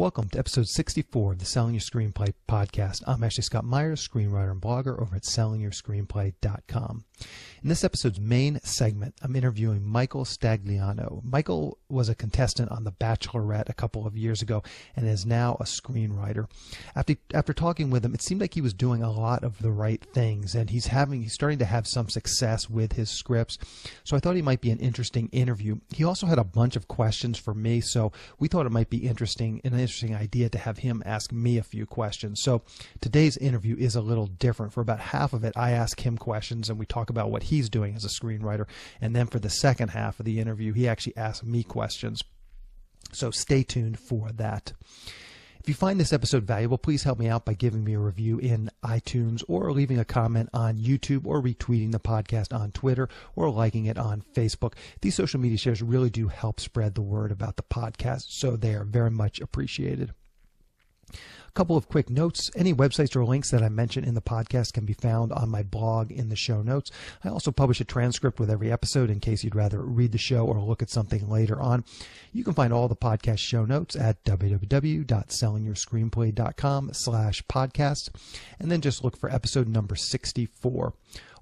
Welcome to episode 64 of the Selling Your Screenplay podcast. I'm Ashley Scott Myers, screenwriter and blogger over at sellingyourscreenplay.com. In this episode's main segment, I'm interviewing Michael Stagliano. Michael was a contestant on The Bachelorette a couple of years ago and is now a screenwriter. After talking with him, it seemed like he was doing a lot of the right things, and he's starting to have some success with his scripts. So I thought he might be an interesting interview. He also had a bunch of questions for me, so we thought it might be an interesting idea to have him ask me a few questions. So today's interview is a little different. For about half of it, I ask him questions and we talk about what he's doing as a screenwriter. And then for the second half of the interview, he actually asks me questions. So stay tuned for that. If you find this episode valuable, please help me out by giving me a review in iTunes or leaving a comment on YouTube or retweeting the podcast on Twitter or liking it on Facebook. These social media shares really do help spread the word about the podcast, so they are very much appreciated. A couple of quick notes. Any websites or links that I mention in the podcast can be found on my blog in the show notes. I also publish a transcript with every episode in case you'd rather read the show or look at something later on. You can find all the podcast show notes at www.sellingyourscreenplay.com/podcast, and then just look for episode number 64.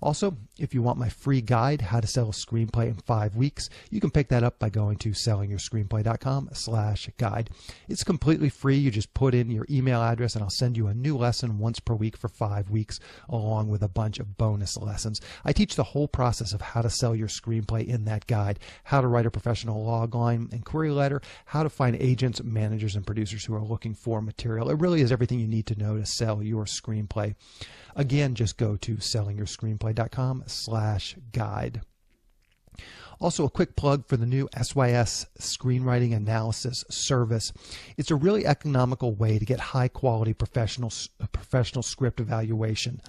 Also, if you want my free guide, How to Sell a Screenplay in 5 Weeks, you can pick that up by going to sellingyourscreenplay.com/guide. It's completely free. You just put in your email address and I'll send you a new lesson once per week for 5 weeks, along with a bunch of bonus lessons. I teach the whole process of how to sell your screenplay in that guide, how to write a professional log line and query letter, how to find agents, managers, and producers who are looking for material. It really is everything you need to know to sell your screenplay. Again, just go to sellingyourscreenplay.com/guide. Also, a quick plug for the new SYS screenwriting analysis service. It's a really economical way to get high-quality professional script evaluation.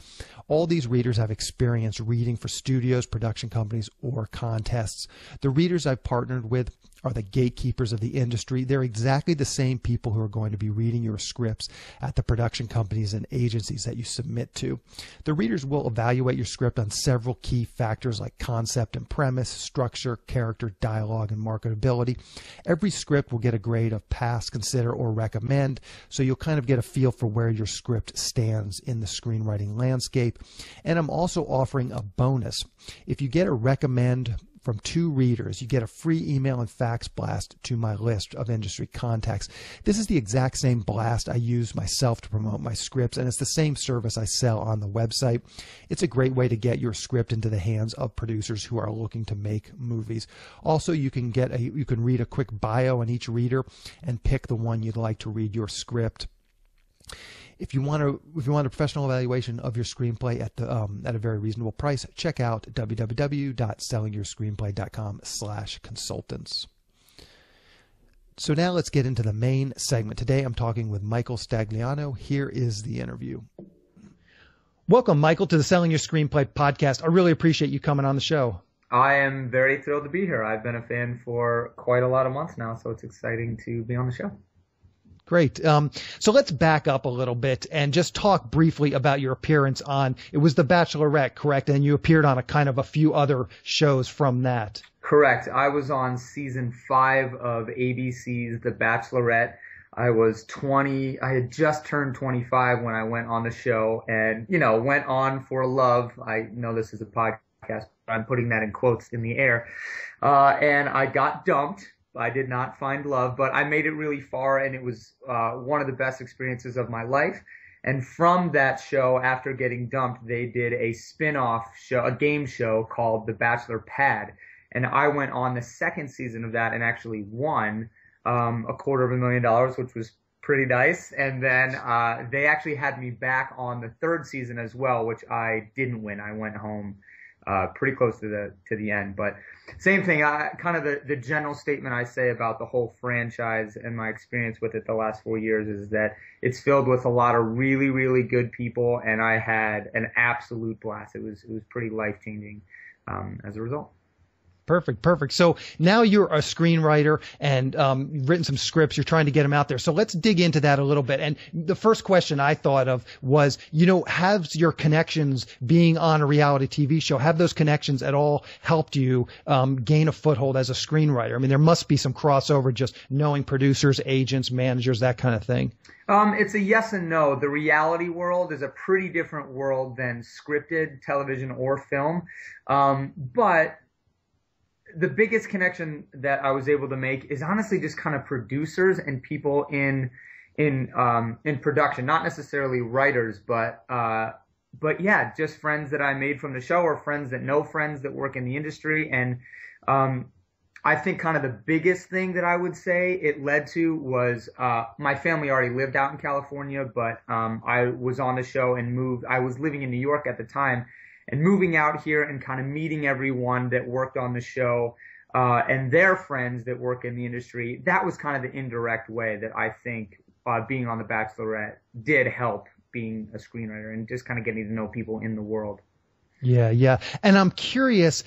All these readers have experience reading for studios, production companies, or contests. The readers I've partnered with are the gatekeepers of the industry. They're exactly the same people who are going to be reading your scripts at the production companies and agencies that you submit to. The readers will evaluate your script on several key factors like concept and premise, structure, character, dialogue, and marketability. Every script will get a grade of pass, consider, or recommend, so you'll kind of get a feel for where your script stands in the screenwriting landscape. And I'm also offering a bonus. If you get a recommend from 2 readers, you get a free email and fax blast to my list of industry contacts. This is the exact same blast I use myself to promote my scripts, and it's the same service I sell on the website. It's a great way to get your script into the hands of producers who are looking to make movies. Also, you can read a quick bio on each reader and pick the one you'd like to read your script. If you want a professional evaluation of your screenplay at a very reasonable price, check out www.sellingyourscreenplay.com/consultants. So now let's get into the main segment. Today I'm talking with Michael Stagliano. Here is the interview. Welcome, Michael, to the Selling Your Screenplay podcast. I really appreciate you coming on the show. I am very thrilled to be here. I've been a fan for quite a lot of months now, so it's exciting to be on the show. Great. So let's back up a little bit and just talk briefly about your appearance on, it was The Bachelorette, correct? And you appeared on a few other shows from that. Correct. I was on season 5 of ABC's The Bachelorette. I was 20. I had just turned 25 when I went on the show and, went on for love. I know this is a podcast, but I'm putting that in quotes in the air. And I got dumped. I did not find love, but I made it really far, and it was one of the best experiences of my life. And from that show, after getting dumped, they did a spin-off show, a game show called The Bachelor Pad. And I went on the second season of that and actually won $250,000, which was pretty nice. And then they actually had me back on the third season as well, which I didn't win. I went home pretty close to the end, but same thing. Kind of the general statement I say about the whole franchise and my experience with it the last 4 years is that it's filled with a lot of really, really good people, and I had an absolute blast. It was pretty life changing as a result. Perfect. So now you're a screenwriter and you've written some scripts. You're trying to get them out there. So let's dig into that a little bit. And the first question I thought of was, have your connections being on a reality TV show, have those connections at all helped you gain a foothold as a screenwriter? I mean, there must be some crossover, just knowing producers, agents, managers, that kind of thing. It's a yes and no. The reality world is a pretty different world than scripted television or film. But the biggest connection that I was able to make is honestly just kind of producers and people in production, not necessarily writers, but yeah, just friends that I made from the show or friends that know friends that work in the industry. And I think kind of the biggest thing that I would say it led to was my family already lived out in California, but I was on the show and moved. I was living in New York at the time. And moving out here and kind of meeting everyone that worked on the show and their friends that work in the industry, that was kind of the indirect way that I think being on The Bachelorette did help being a screenwriter and just kind of getting to know people in the world. Yeah. And I'm curious,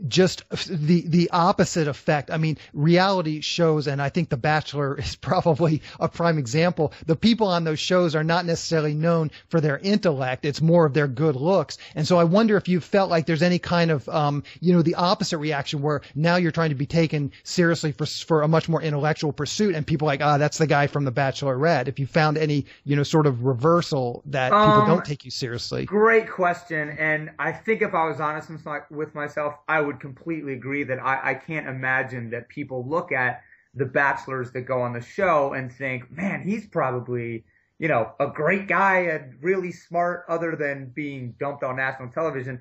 just the opposite effect. I mean, reality shows, and I think The Bachelor is probably a prime example. The people on those shows are not necessarily known for their intellect. It's more of their good looks. And so I wonder if you felt like there's any kind of, the opposite reaction where now you're trying to be taken seriously for a much more intellectual pursuit, and people are like, that's the guy from The Bachelorette. If you found any, sort of reversal that people don't take you seriously. Great question. And I think if I was honest with myself, I would completely agree that I can't imagine that people look at the bachelors that go on the show and think, man, he's probably, a great guy and really smart other than being dumped on national television.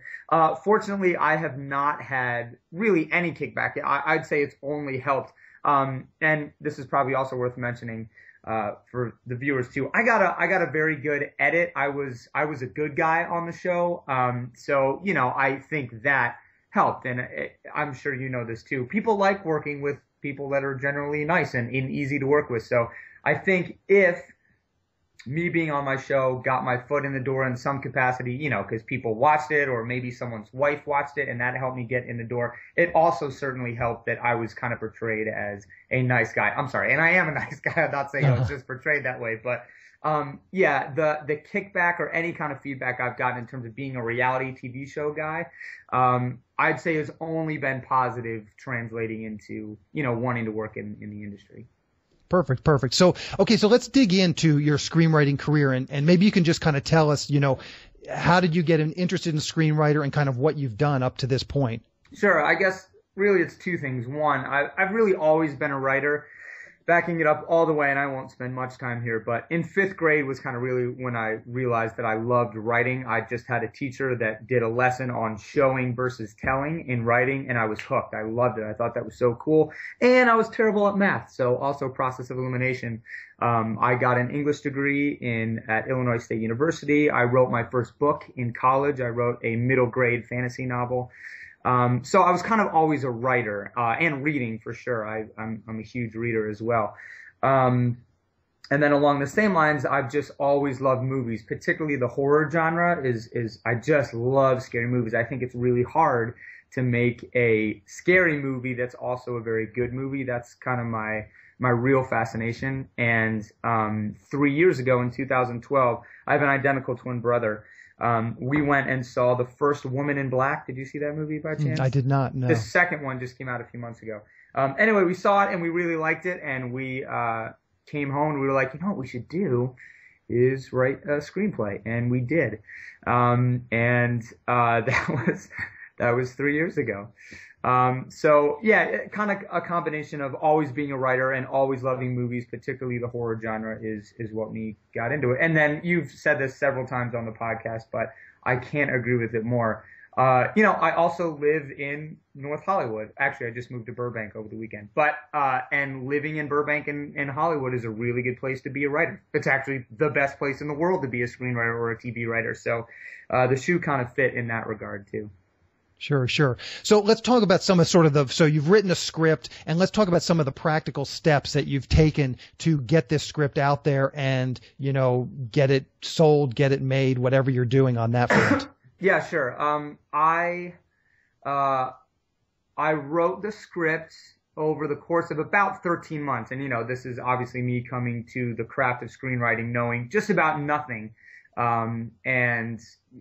Fortunately, I have not had really any kickback. I'd say it's only helped. And this is probably also worth mentioning for the viewers too. I got a very good edit. I was a good guy on the show. So, I think that helped. And I'm sure you know this too. People like working with people that are generally nice and easy to work with. So I think if me being on my show got my foot in the door in some capacity, because people watched it or maybe someone's wife watched it and that helped me get in the door. It also certainly helped that I was kind of portrayed as a nice guy. I'm sorry. And I am a nice guy. I'm not saying I was just portrayed that way, but the kickback or any kind of feedback I've gotten in terms of being a reality TV show guy, I'd say has only been positive, translating into, wanting to work in the industry. Perfect. So let's dig into your screenwriting career and maybe you can just kind of tell us, how did you get interested in screenwriter and kind of what you've done up to this point? Sure. I guess really it's two things. One, I've really always been a writer. Backing it up all the way, and I won't spend much time here, but in 5th grade was kind of really when I realized that I loved writing. I just had a teacher that did a lesson on showing versus telling in writing, and I was hooked. I loved it. I thought that was so cool. And I was terrible at math, so also process of elimination. I got an English degree at Illinois State University. I wrote my first book in college. I wrote a middle grade fantasy novel. So I was kind of always a writer, and reading for sure. I'm a huge reader as well. And then along the same lines, I've just always loved movies, particularly the horror genre I just love scary movies. I think it's really hard to make a scary movie that's also a very good movie. That's kind of my real fascination. And 3 years ago in 2012, I have an identical twin brother. We went and saw the first Woman in Black. Did you see that movie by chance? I did not, no. The second one just came out a few months ago. Anyway, we saw it and we really liked it, and we came home and we were like, what we should do is write a screenplay, and we did. That was 3 years ago. So yeah, kind of a combination of always being a writer and always loving movies, particularly the horror genre is what me got into it. And then you've said this several times on the podcast, but I can't agree with it more. I also live in North Hollywood. Actually, I just moved to Burbank over the weekend, but, and living in Burbank and Hollywood is a really good place to be a writer. It's actually the best place in the world to be a screenwriter or a TV writer. So, the shoe kind of fit in that regard too. Sure. So let's talk about some of so you've written a script, and let's talk about some of the practical steps that you've taken to get this script out there and, get it sold, get it made, whatever you're doing on that front. Yeah, sure. I wrote the script over the course of about 13 months. And, this is obviously me coming to the craft of screenwriting, knowing just about nothing. And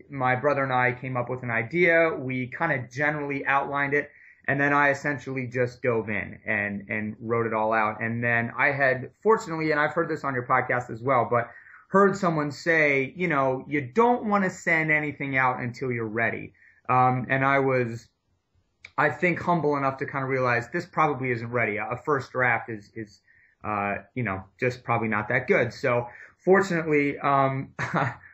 my brother and I came up with an idea. We kind of generally outlined it. And then I essentially just dove in and wrote it all out. And then I had, fortunately, and I've heard this on your podcast as well, but heard someone say, you don't want to send anything out until you're ready. And I was, I think, humble enough to kind of realize this probably isn't ready. A first draft is just probably not that good. So fortunately, I'm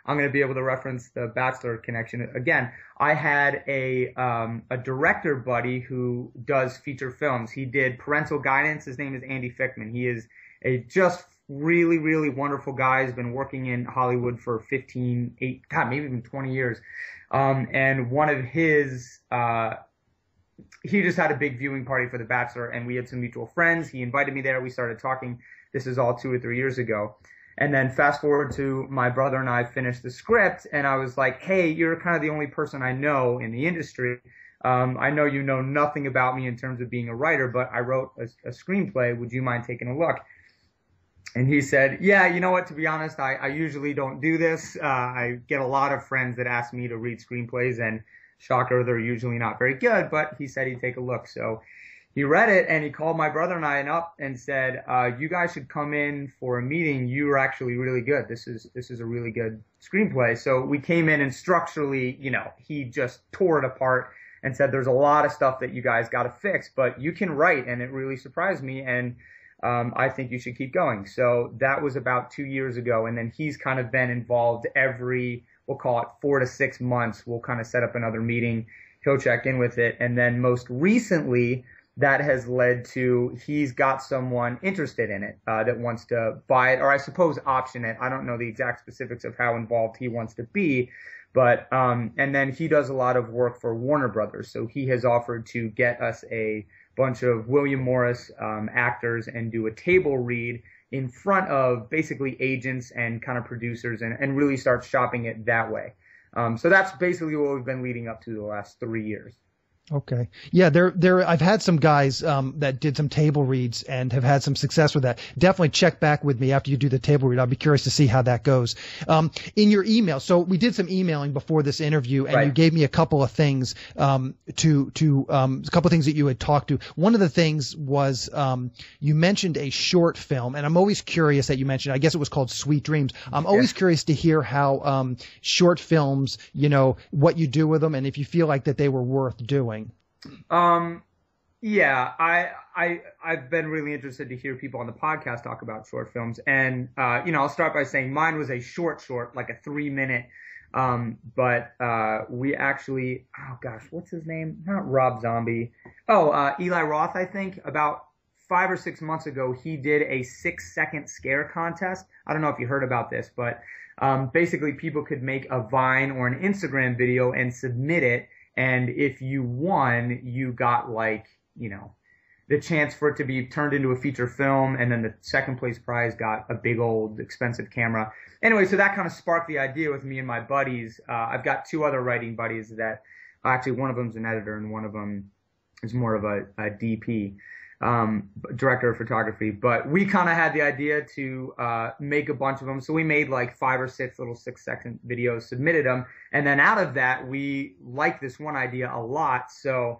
going to be able to reference the Bachelor connection again. I had a director buddy who does feature films. He did Parental Guidance. His name is Andy Fickman. He is a just really, really wonderful guy. He's been working in Hollywood for 15, maybe even 20 years. And one of his, he just had a big viewing party for The Bachelor, and we had some mutual friends. He invited me there. We started talking. This is all 2 or 3 years ago. And then fast forward to my brother and I finished the script, and I was like, hey, you're kind of the only person I know in the industry. I know you know nothing about me in terms of being a writer, but I wrote a screenplay. Would you mind taking a look? And he said, yeah, you know what, to be honest, I usually don't do this. I get a lot of friends that ask me to read screenplays, and shocker, they're usually not very good, but he said he'd take a look. So he read it, and he called my brother and I up and said, you guys should come in for a meeting. You are actually really good. This is a really good screenplay. So we came in, and structurally, he just tore it apart and said, there's a lot of stuff that you guys got to fix, but you can write. And it really surprised me. And I think you should keep going. So that was about 2 years ago. And then he's kind of been involved every, we'll call it 4 to 6 months. We'll kind of set up another meeting. He'll check in with it. And then most recently, that has led to he's got someone interested in it that wants to buy it, or I suppose option it. I don't know the exact specifics of how involved he wants to be, but and then he does a lot of work for Warner Brothers. So he has offered to get us a bunch of William Morris actors and do a table read in front of basically agents and kind of producers and really start shopping it that way. So that's basically what we've been leading up to the last 3 years. Okay. Yeah, I've had some guys that did some table reads and have had some success with that. Definitely check back with me after you do the table read. I'll be curious to see how that goes. In your email, so we did some emailing before this interview, and you gave me a couple of things a couple of things that you had talked to. One of the things was you mentioned a short film, and I'm always curious that you mentioned, I guess it was called Sweet Dreams. I'm always curious to hear how short films, what you do with them, and if you feel like that they were worth doing. Yeah, I've been really interested to hear people on the podcast talk about short films. And, I'll start by saying mine was a short, like a 3-minute. But we actually, oh gosh, what's his name? Not Rob Zombie. Eli Roth, I think. About 5 or 6 months ago, he did a 6-second scare contest. I don't know if you heard about this, but basically people could make a Vine or an Instagram video and submit it. And if you won, you got the chance for it to be turned into a feature film. And then the second place prize got a big old expensive camera. Anyway, so that kind of sparked the idea with me and my buddies. I've got 2 other writing buddies that actually one of them's an editor and one of them is more of a DP, director of photography. But we kind of had the idea to make a bunch of them. So we made like 5 or 6 little 6-second videos, submitted them. And then out of that, we liked this one idea a lot. So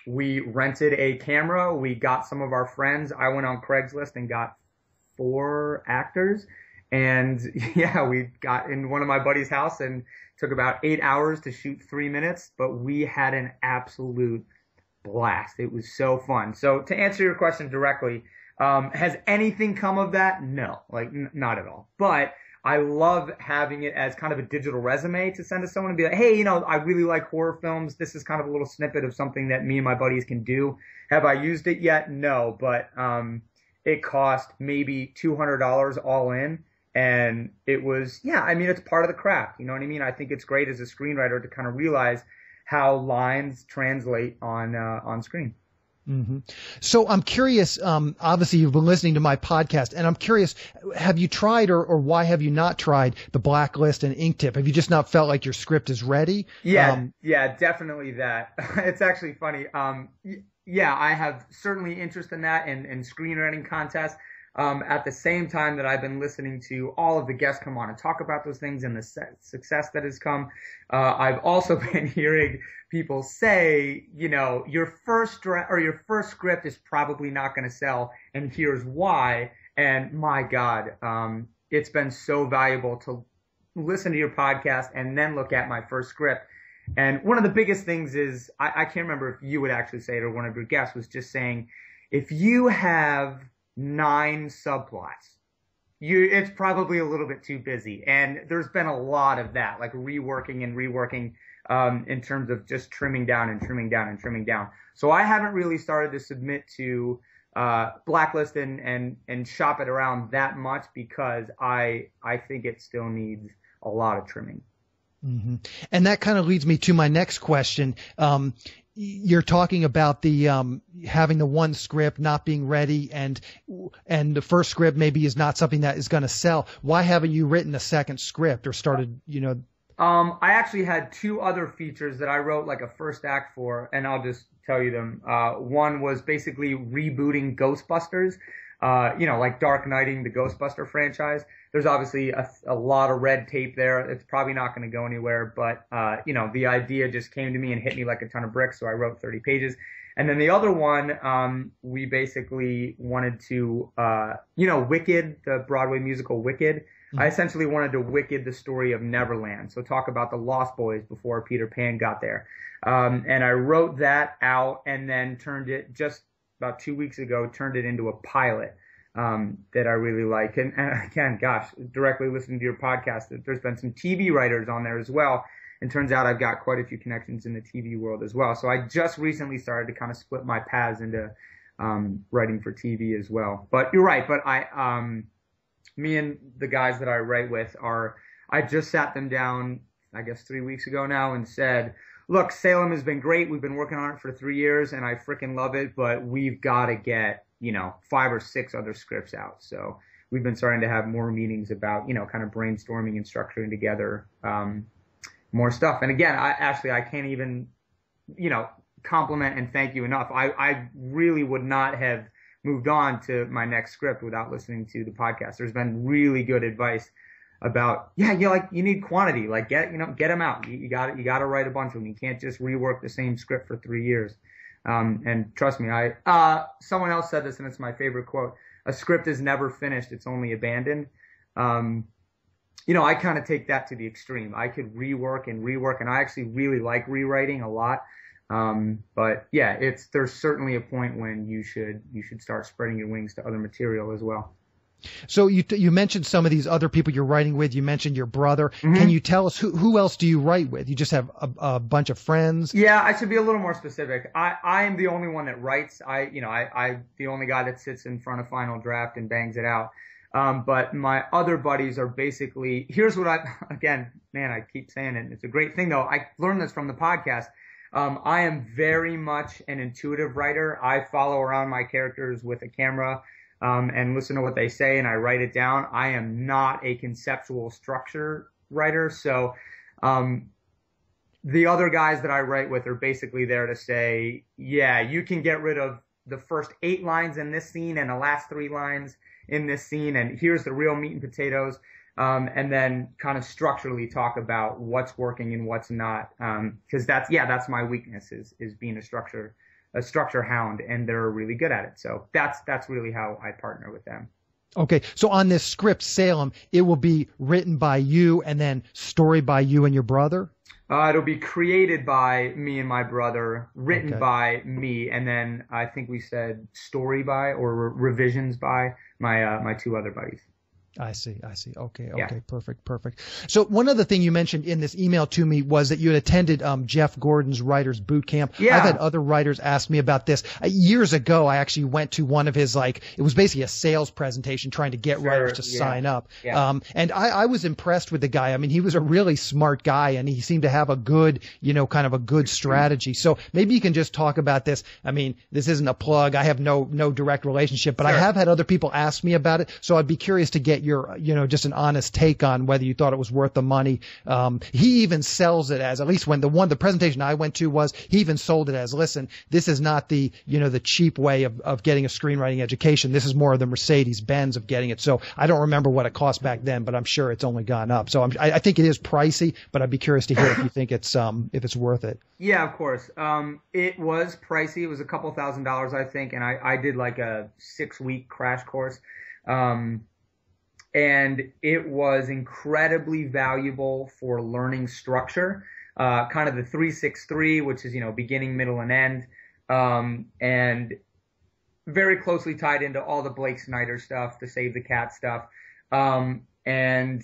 we rented a camera. We got some of our friends. I went on Craigslist and got 4 actors. And yeah, we got in one of my buddy's house and took about 8 hours to shoot 3 minutes. But we had an absolute blast. It was so fun. So to answer your question directly, has anything come of that? No, not at all. But I love having it as kind of a digital resume to send to someone and be like, hey, I really like horror films. This is kind of a little snippet of something that me and my buddies can do. Have I used it yet? No, but it cost maybe $200 all in. And it was, it's part of the craft. You know what I mean? I think it's great as a screenwriter to kind of realize how lines translate on screen. hmm So I'm curious, obviously you've been listening to my podcast, and I'm curious, have you tried or why have you not tried the Blacklist and Inktip? Have you just not felt like your script is ready? Yeah, yeah, definitely that. It's actually funny. Yeah, I have certainly interest in that and screenwriting contests. At the same time that I've been listening to all of the guests come on and talk about those things and the success that has come, I've also been hearing people say, your first script is probably not going to sell, and here's why. And my God, it's been so valuable to listen to your podcast and then look at my first script. And one of the biggest things is, I can't remember if you would actually say it or one of your guests was just saying, if you have 9 subplots, it's probably a little bit too busy. And there's been a lot of that, like reworking in terms of just trimming down and trimming down and trimming down. So I haven't really started to submit to Blacklist and shop it around that much because I think it still needs a lot of trimming. Mm-hmm. And that kind of leads me to my next question. You're talking about the having the one script not being ready, and the first script maybe is not something that is going to sell. Why haven't you written a second script or started? I actually had 2 other features that I wrote like a first act for, and I'll just tell you them. One was basically rebooting Ghostbusters, like Dark Knighting the Ghostbuster franchise. There's obviously a lot of red tape there. It's probably not going to go anywhere, but, the idea just came to me and hit me like a ton of bricks. So I wrote 30 pages. And then the other one, we basically wanted to, Wicked, the Broadway musical Wicked. Mm-hmm. I essentially wanted to Wicked the story of Neverland. So talk about the Lost Boys before Peter Pan got there. And I wrote that out and then turned it just about 2 weeks ago, turned it into a pilot. That I really like. And again, gosh, directly listening to your podcast, there's been some TV writers on there as well. And turns out I've got quite a few connections in the TV world as well. So I just recently started to kind of split my paths into writing for TV as well. But you're right. But me and the guys that I write with I just sat them down, I guess 3 weeks ago now, and said, look, Salem has been great. We've been working on it for 3 years and I freaking love it, but we've got to get 5 or 6 other scripts out. So we've been starting to have more meetings about, kind of brainstorming and structuring together more stuff. And again, I can't even, compliment and thank you enough. I really would not have moved on to my next script without listening to the podcast. There's been really good advice about, you need quantity, like get them out. You got to write a bunch of them. You can't just rework the same script for 3 years. And trust me, someone else said this and it's my favorite quote: a script is never finished. It's only abandoned. I kind of take that to the extreme. I could rework, and I actually really like rewriting a lot. But yeah, there's certainly a point when you should start spreading your wings to other material as well. So you mentioned some of these other people you're writing with. You mentioned your brother. Mm-hmm. Can you tell us who else do you write with? You just have a bunch of friends? Yeah, I should be a little more specific. I am the only one that writes. I'm the only guy that sits in front of final draft and bangs it out. But my other buddies are basically, here's what again, man, I keep saying it. It's a great thing though. I learned this from the podcast. I am very much an intuitive writer. I follow around my characters with a camera. And listen to what they say, and I write it down. I am not a conceptual structure writer, so the other guys that I write with are basically there to say, yeah, you can get rid of the first 8 lines in this scene and the last 3 lines in this scene, and here's the real meat and potatoes, and then kind of structurally talk about what's working and what's not, because that's my weakness is being a structure hound, and they're really good at it. So that's really how I partner with them. Okay. So on this script, Salem, it will be written by you and then story by you and your brother? It'll be created by me and my brother, written by me, and then I think we said story by or revisions by my 2 other buddies. I see. Okay. Yeah. Perfect. So one other thing you mentioned in this email to me was that you had attended Jeff Gordon's Writers Bootcamp. Yeah. I've had other writers ask me about this. Years ago, I actually went to one of his, it was basically a sales presentation trying to get writers to sign up. Yeah. And I was impressed with the guy. I mean, he was a really smart guy, and he seemed to have a good, kind of a good strategy. So maybe you can just talk about this. I mean, this isn't a plug. I have no direct relationship, but I have had other people ask me about it. So I'd be curious to get your, just an honest take on whether you thought it was worth the money. He even sells it as, at least when the presentation I went to was, he even sold it as, listen, this is not the, the cheap way of getting a screenwriting education. This is more of the Mercedes-Benz of getting it. So I don't remember what it cost back then, but I'm sure it's only gone up. So I think it is pricey, but I'd be curious to hear if you think it's worth it. Yeah, of course. It was pricey. It was a couple $1,000s, I think. And I did like a 6-week crash course. And it was incredibly valuable for learning structure, kind of the 3-6-3, which is, beginning, middle, and end, and very closely tied into all the Blake Snyder stuff, the Save the Cat stuff. And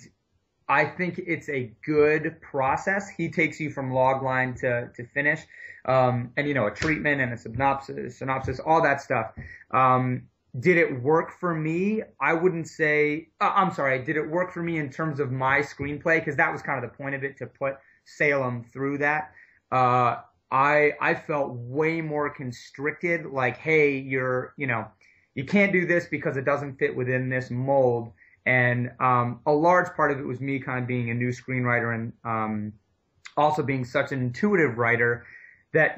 I think it's a good process. He takes you from log line to finish, and, a treatment and a synopsis, all that stuff. Did it work for me? I wouldn't say, did it work for me in terms of my screenplay? Because that was kind of the point of it, to put Salem through that. I felt way more constricted, like, hey, you can't do this because it doesn't fit within this mold. And a large part of it was me kind of being a new screenwriter and also being such an intuitive writer that,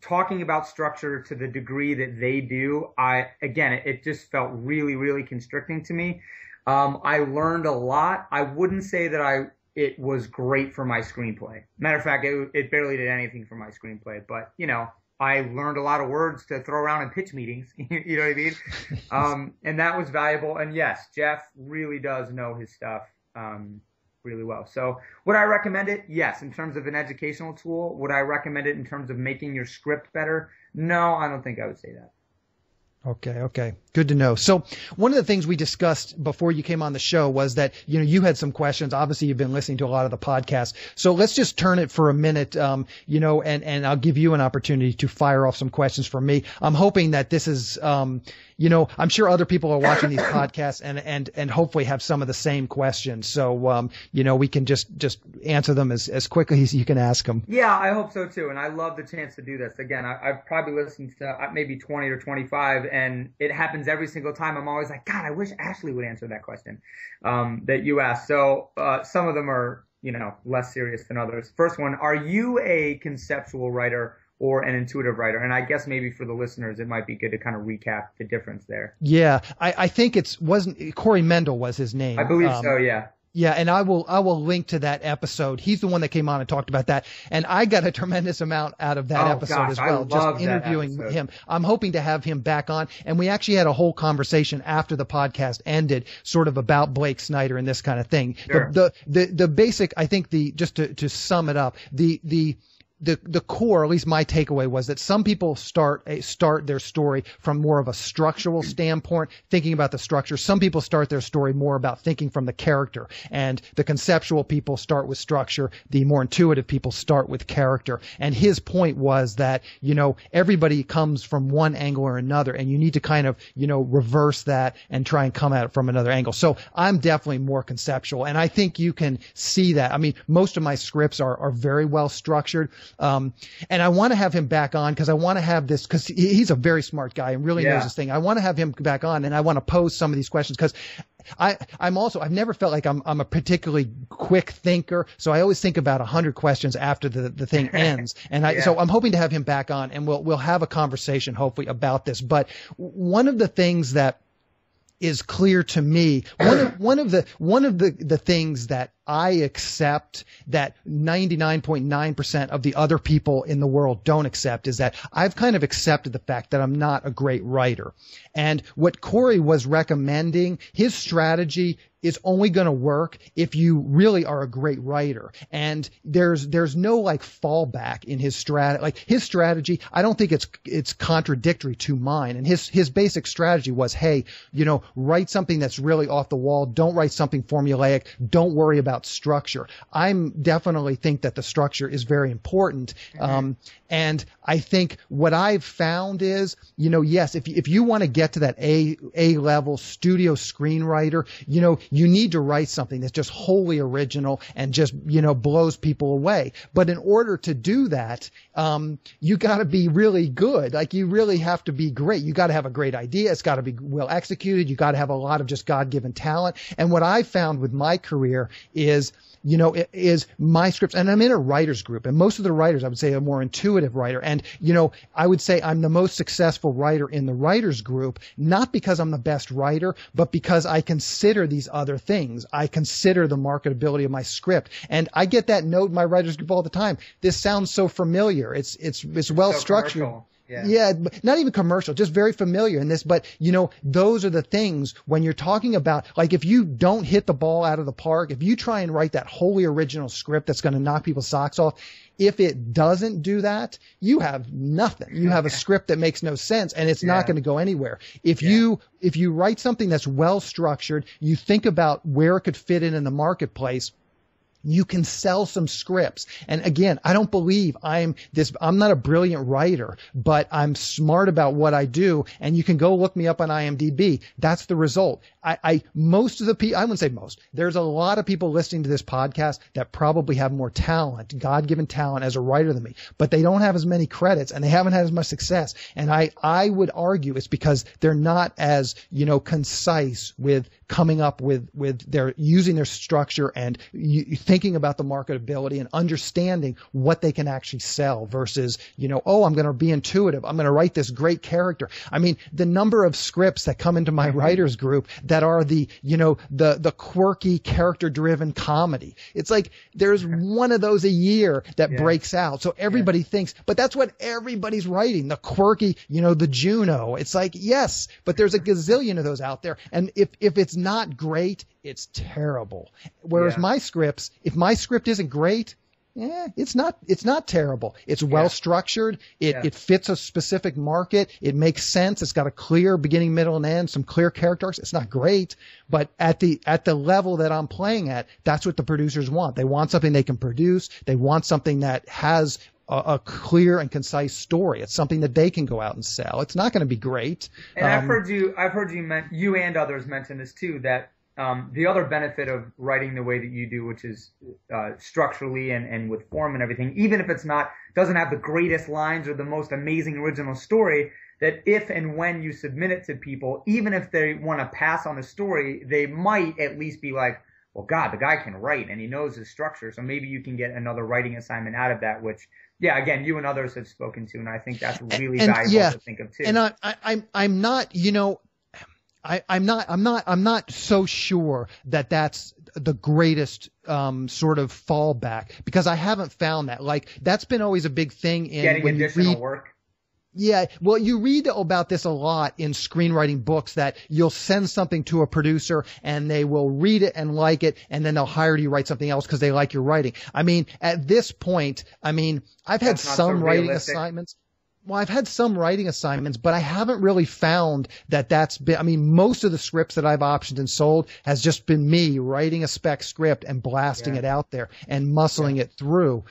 talking about structure to the degree that they do, it just felt really, really constricting to me. I learned a lot. I wouldn't say that it was great for my screenplay. Matter of fact, it barely did anything for my screenplay. But, I learned a lot of words to throw around in pitch meetings. You know what I mean? And that was valuable. And yes, Jeff really does know his stuff really well. So would I recommend it? Yes. In terms of an educational tool, would I recommend it in terms of making your script better? No, I don't think I would say that. Okay. Good to know. So one of the things we discussed before you came on the show was that, you had some questions. Obviously, you've been listening to a lot of the podcasts. So let's just turn it for a minute, and I'll give you an opportunity to fire off some questions from me. I'm hoping that this is, I'm sure other people are watching these podcasts and hopefully have some of the same questions. So, we can just answer them as quickly as you can ask them. Yeah, I hope so too. And I love the chance to do this. Again, I've probably listened to maybe 20 or 25, and it happens every single time. I'm always like, God, I wish Ashley would answer that question that you asked. So some of them are, less serious than others. First one, are you a conceptual writer or an intuitive writer? And I guess maybe for the listeners, it might be good to kind of recap the difference there. Yeah, I think wasn't Cory Mendel was his name. I believe so, yeah. Yeah, and I will link to that episode. He's the one that came on and talked about that, and I got a tremendous amount out of that episode as well, just interviewing him. I'm hoping to have him back on, and we actually had a whole conversation after the podcast ended, sort of about Blake Snyder and this kind of thing. Sure. The basic, I think, just to sum it up, the core, at least my takeaway, was that some people start their story from more of a structural standpoint, thinking about the structure. Some people start their story more about thinking from the character, and the conceptual people start with structure. The more intuitive people start with character. And his point was that, everybody comes from one angle or another, and you need to kind of, reverse that and try and come at it from another angle. So I'm definitely more conceptual, and I think you can see that. I mean, most of my scripts are very well structured. And I want to have him back on because I want to have this, because he's a very smart guy and really knows his thing. I want to have him back on, and I want to pose some of these questions because I've never felt like I'm a particularly quick thinker. So I always think about 100 questions after the thing ends. And so I'm hoping to have him back on, and we'll have a conversation hopefully about this. But one of the things that is clear to me, one of the things that I accept that 99.9% of the other people in the world don't accept, is that I've kind of accepted the fact that I'm not a great writer. And what Cory was recommending, his strategy is only going to work if you really are a great writer. And there's no like fallback in his strategy. Like his strategy, I don't think it's contradictory to mine. And his basic strategy was, hey, write something that's really off the wall. Don't write something formulaic. Don't worry about structure. I'm definitely think that the structure is very important. Mm-hmm. And I think what I've found is, yes, if you want to get to that A level studio screenwriter, you need to write something that's just wholly original and just, blows people away. But in order to do that, you got to be really good. Like you really have to be great. You got to have a great idea. It's got to be well executed. You got to have a lot of just God-given talent. And what I found with my career is, is my scripts, and I'm in a writer's group, and most of the writers, I would say, are more intuitive writer. And, I would say I'm the most successful writer in the writer's group, not because I'm the best writer, but because I consider these other things. I consider the marketability of my script. And I get that note in my writer's group all the time. This sounds so familiar. It's well structured. Commercial. Yeah, not even commercial, just very familiar in this. But, those are the things when you're talking about, like if you don't hit the ball out of the park, if you try and write that wholly original script that's going to knock people's socks off, if it doesn't do that, you have nothing. You have a script that makes no sense, and it's not going to go anywhere. If you write something that's well structured, you think about where it could fit in the marketplace, you can sell some scripts. And again, I don't believe I'm not a brilliant writer, but I'm smart about what I do. And you can go look me up on IMDb. That's the result. Most of the people, I wouldn't say most, there's a lot of people listening to this podcast that probably have more talent, God-given talent as a writer than me, but they don't have as many credits and they haven't had as much success. And I would argue it's because they're not as, concise with coming up with their using their structure and thinking about the marketability and understanding what they can actually sell versus, I'm going to be intuitive. I'm going to write this great character. I mean, the number of scripts that come into my writers group that are the quirky character driven comedy. It's like there's one of those a year that breaks out. So everybody thinks, but that's what everybody's writing. The quirky, the Juno. It's like, yes, but there's a gazillion of those out there. And if it's not great, it's terrible. Whereas my scripts, if my script isn't great, it's not terrible. It's well structured. It fits a specific market. It makes sense. It's got a clear beginning, middle, and end, some clear character arcs. It's not great, but at the level that I'm playing at, that's what the producers want. They want something they can produce. They want something that has a clear and concise story. It's something that they can go out and sell. It's not going to be great. And I've heard you and others mention this too, that the other benefit of writing the way that you do, which is structurally and with form and everything, even if doesn't have the greatest lines or the most amazing original story, that if and when you submit it to people, even if they want to pass on the story, they might at least be like, well, God, the guy can write and he knows his structure. So maybe you can get another writing assignment out of that, which, again, you and others have spoken to, and I think that's really valuable to think of too. And I'm not, I'm not so sure that that's the greatest sort of fallback, because I haven't found that. Like, that's been always a big thing in getting additional work. Yeah, well, you read about this a lot in screenwriting books, that you'll send something to a producer and they will read it and like it, and then they'll hire you to write something else because they like your writing. I mean, at this point, I've had some writing assignments. Well, I've had some writing assignments, but I haven't really found that that's been, most of the scripts that I've optioned and sold has just been me writing a spec script and blasting it out there and muscling it through.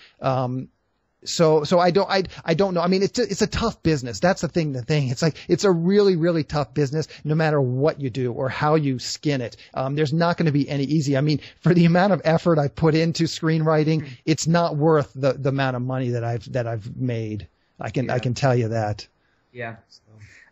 So I don't know. I mean, it's a tough business. That's the thing. It's like, it's a really, really tough business, no matter what you do or how you skin it. There's not going to be any easy. I mean, for the amount of effort I put into screenwriting, it's not worth the amount of money that I've made. I can tell you that. Yeah.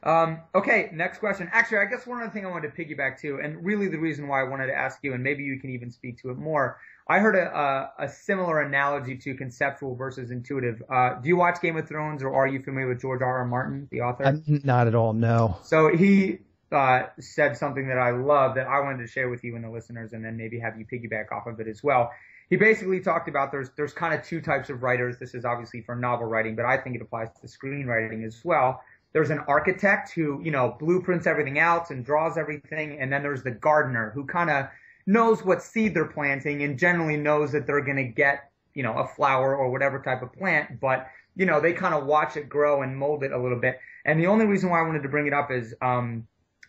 Okay, next question. Actually, I guess one other thing I wanted to piggyback to, and really the reason why I wanted to ask you, and maybe you can even speak to it more. I heard a similar analogy to conceptual versus intuitive. Do you watch Game of Thrones, or are you familiar with George R.R. Martin, the author? Not at all, no. So he said something that I love that I wanted to share with you and the listeners, and then maybe have you piggyback off of it as well. He basically talked about there's kind of two types of writers. This is obviously for novel writing, but I think it applies to screenwriting as well. There's an architect who, blueprints everything out and draws everything, and then there's the gardener who kind of knows what seed they're planting and generally knows that they're going to get, a flower or whatever type of plant, but they kind of watch it grow and mold it a little bit. And the only reason why I wanted to bring it up is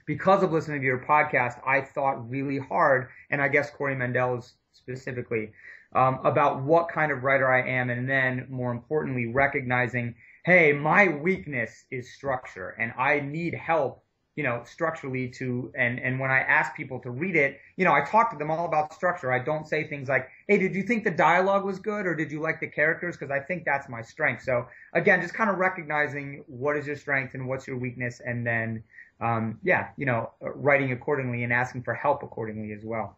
because of listening to your podcast, I thought really hard, and I guess Cory Mendel specifically, about what kind of writer I am, and then more importantly, recognizing, hey, my weakness is structure, and I need help, structurally and when I ask people to read it, I talk to them all about structure. I don't say things like, hey, did you think the dialogue was good, or did you like the characters? Because I think that's my strength. So again, just kind of recognizing what is your strength and what's your weakness, and then, writing accordingly and asking for help accordingly as well.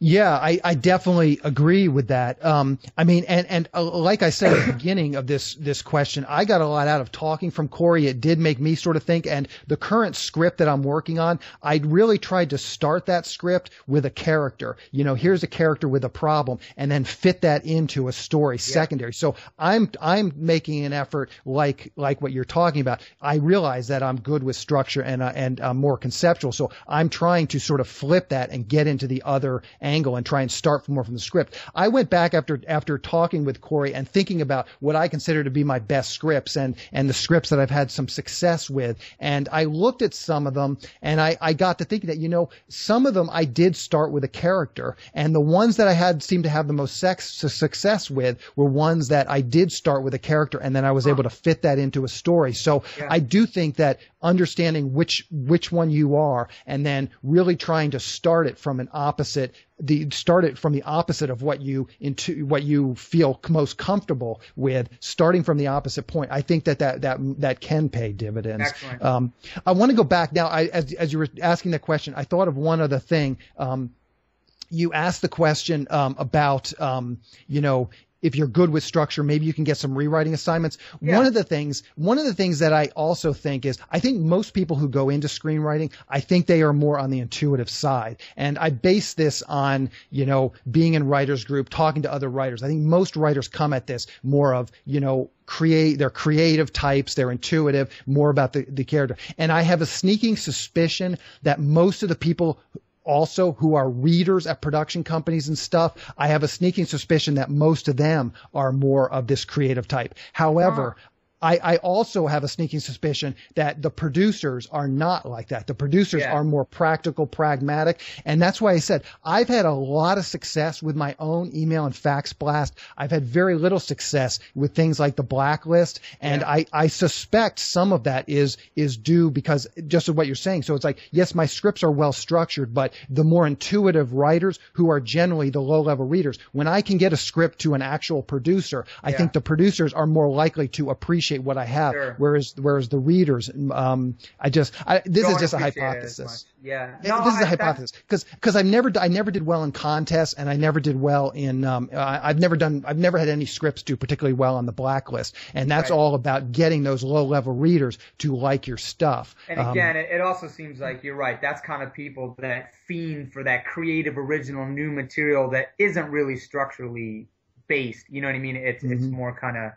Yeah, I definitely agree with that. Like I said at the beginning of this question, I got a lot out of talking from Cory. It did make me sort of think, and the current script that I'm working on, I really tried to start that script with a character. Here's a character with a problem, and then fit that into a story secondary. So I'm making an effort like what you're talking about. I realize that I'm good with structure and I'm more conceptual. So I'm trying to sort of flip that and get into the other angle and try and start more from the script. I went back after talking with Cory and thinking about what I consider to be my best scripts and the scripts that I've had some success with. And I looked at some of them, and I got to thinking that, some of them I did start with a character, and the ones that I seemed to have the most success with were ones that I did start with a character, and then I was able to fit that into a story. So I do think that understanding which one you are, and then really trying to start it from the opposite of what you feel most comfortable with, starting from the opposite point. I think that can pay dividends. Excellent. I want to go back now. As you were asking that question, I thought of one other thing. You asked the question about if you're good with structure, maybe you can get some rewriting assignments. Yeah. One of the things that I also think is, I think most people who go into screenwriting, I think they are more on the intuitive side. And I base this on, being in writers group, talking to other writers. I think most writers come at this more of, they're creative types, they're intuitive, more about the character. And I have a sneaking suspicion that most of the people also who are readers at production companies and stuff, I have a sneaking suspicion that most of them are more of this creative type. However, I also have a sneaking suspicion that the producers are not like that. The producers are more practical, pragmatic. And that's why I said I've had a lot of success with my own email and fax blast. I've had very little success with things like the Blacklist. And I suspect some of that is due because just of what you're saying. So it's like, yes, my scripts are well structured, but the more intuitive writers who are generally the low level readers, when I can get a script to an actual producer, I think the producers are more likely to appreciate what I have, whereas the readers, this is just a hypothesis. This is a hypothesis because I never did well in contests, and I never did well in I've never had any scripts do particularly well on the Blacklist, and that's all about getting those low level readers to like your stuff. And again, it also seems like you're right. That's kind of people that fiend for that creative, original, new material that isn't really structurally based. You know what I mean? It's more kind of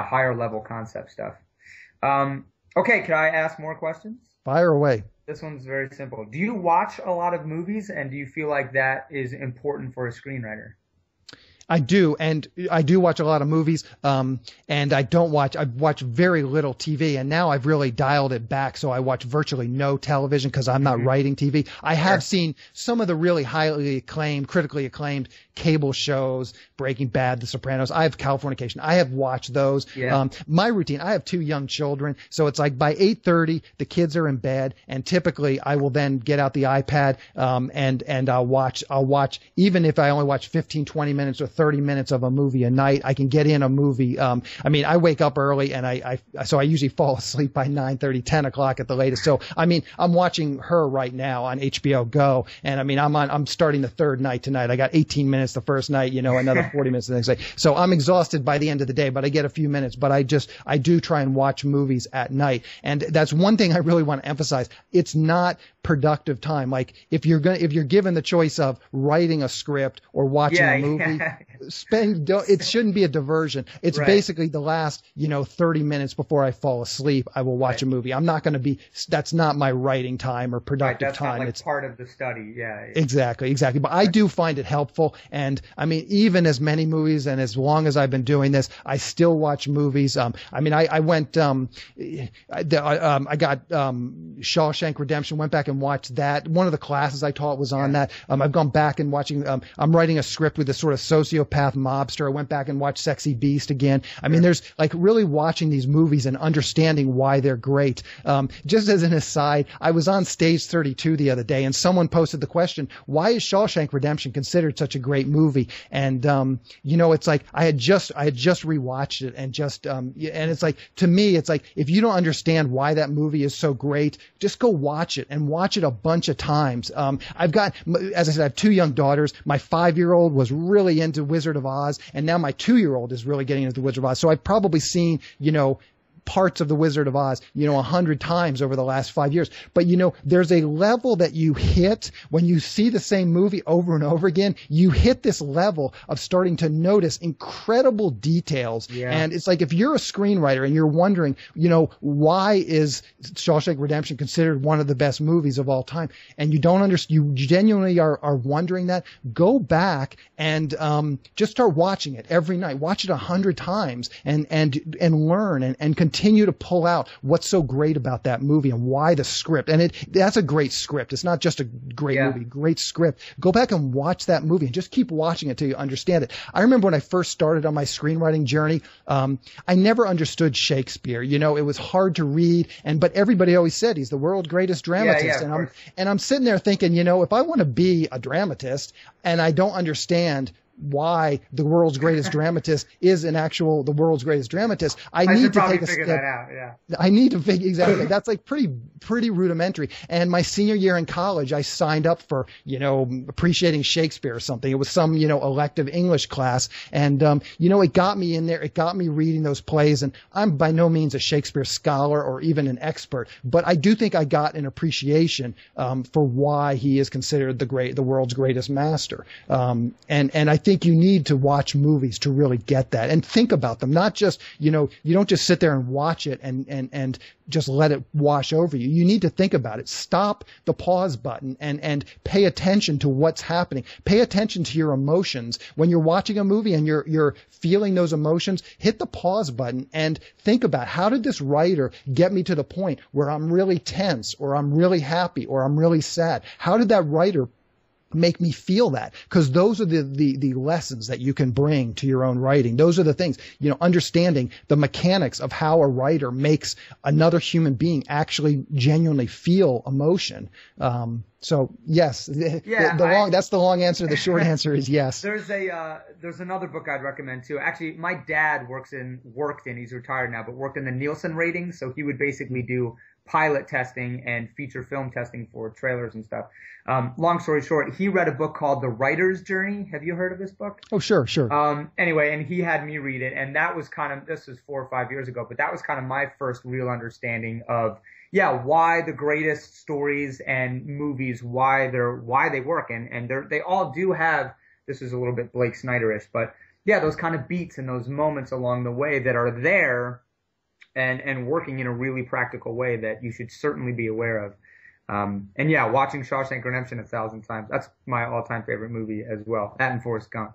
higher level concept stuff. Okay, can I ask more questions? Fire away. This one's very simple. Do you watch a lot of movies, and do you feel like that is important for a screenwriter? I do, and I do watch a lot of movies, and I watch very little TV, and now I've really dialed it back, so I watch virtually no television because I'm not writing TV. I have seen some of the really highly acclaimed, critically acclaimed cable shows, Breaking Bad, The Sopranos. I have Californication. I have watched those. My routine, I have 2 young children, so it's like by 8:30, the kids are in bed, and typically I will then get out the iPad, and I'll watch, even if I only watch 15, 20 minutes or 30 minutes of a movie a night. I can get in a movie. I mean, I wake up early and so I usually fall asleep by 9:30, 10 o'clock at the latest. So, I mean, I'm watching Her right now on HBO Go. And I mean, I'm starting the third night tonight. I got 18 minutes the first night, you know, another 40 minutes the next night. So I'm exhausted by the end of the day, but I get a few minutes. But I do try and watch movies at night. And that's one thing I really want to emphasize. It's not productive time. Like if you're given the choice of writing a script or watching a movie, it shouldn't be a diversion. It's basically the last, 30 minutes before I fall asleep, I will watch a movie. I'm not going to that's not my writing time or productive that's time. Not it's part of the study. Yeah. Exactly. But I do find it helpful. And I mean, even as many movies and as long as I've been doing this, I still watch movies. I mean, I went, I got Shawshank Redemption, went back and watched that. One of the classes I taught was on that. I've gone back and watching, I'm writing a script with a sort of sociopath mobster. I went back and watched Sexy Beast again. I mean, there's like really watching these movies and understanding why they're great. Just as an aside, I was on Stage 32 the other day and someone posted the question, why is Shawshank Redemption considered such a great movie? And, it's like I had just rewatched it and and it's like, to me, it's like, if you don't understand why that movie is so great, just go watch it and watch it a bunch of times. I've got, as I said, I have 2 young daughters. My 5-year-old was really into Wizard of Oz, and now my 2-year-old is really getting into the Wizard of Oz. So I've probably seen, parts of the Wizard of Oz, 100 times over the last 5 years. But, there's a level that you hit when you see the same movie over and over again. You hit this level of starting to notice incredible details. Yeah. And it's like, if you're a screenwriter and you're wondering, why is Shawshank Redemption considered one of the best movies of all time? And you don't understand, you genuinely are wondering that, go back and just start watching it every night. Watch it 100 times and learn and continue to pull out what's so great about that movie and why the script. And that's a great script. It's not just a great movie, great script. Go back and watch that movie and just keep watching it till you understand it. I remember when I first started on my screenwriting journey, I never understood Shakespeare. It was hard to read, but everybody always said he's the world's greatest dramatist. And I'm sitting there thinking, if I want to be a dramatist and I don't understand why the world's greatest dramatist is the world's greatest dramatist, I need to take a step. That out, yeah. I need to figure exactly. That's like pretty rudimentary. And my senior year in college, I signed up for appreciating Shakespeare or something. It was some elective English class, and it got me in there. It got me reading those plays. And I'm by no means a Shakespeare scholar or even an expert, but I do think I got an appreciation for why he is considered the world's greatest master. And I think you need to watch movies to really get that and think about them. Not just, you don't just sit there and watch it and just let it wash over you. You need to think about it. Stop the pause button and pay attention to what's happening. Pay attention to your emotions. When you're watching a movie and you're feeling those emotions, hit the pause button and think about, how did this writer get me to the point where I'm really tense or I'm really happy or I'm really sad? How did that writer make me feel that? Because those are the lessons that you can bring to your own writing. Those are the things, understanding the mechanics of how a writer makes another human being actually genuinely feel emotion. So yes, that's the long answer. The short answer is yes. There's another book I'd recommend too. Actually, my dad worked in, he's retired now, but worked in the Nielsen ratings. So he would basically do pilot testing and feature film testing for trailers and stuff. Long story short, he read a book called The Writer's Journey. Have you heard of this book? Oh, sure. Anyway, and he had me read it, and that was this was 4 or 5 years ago, but that was kind of my first real understanding of, why the greatest stories and movies, why they work. And they all do have, this is a little bit Blake Snyder-ish, but those kind of beats and those moments along the way that are there and working in a really practical way that you should certainly be aware of. Watching Shawshank Redemption 1,000 times. That's my all-time favorite movie as well. That and Forrest Gump.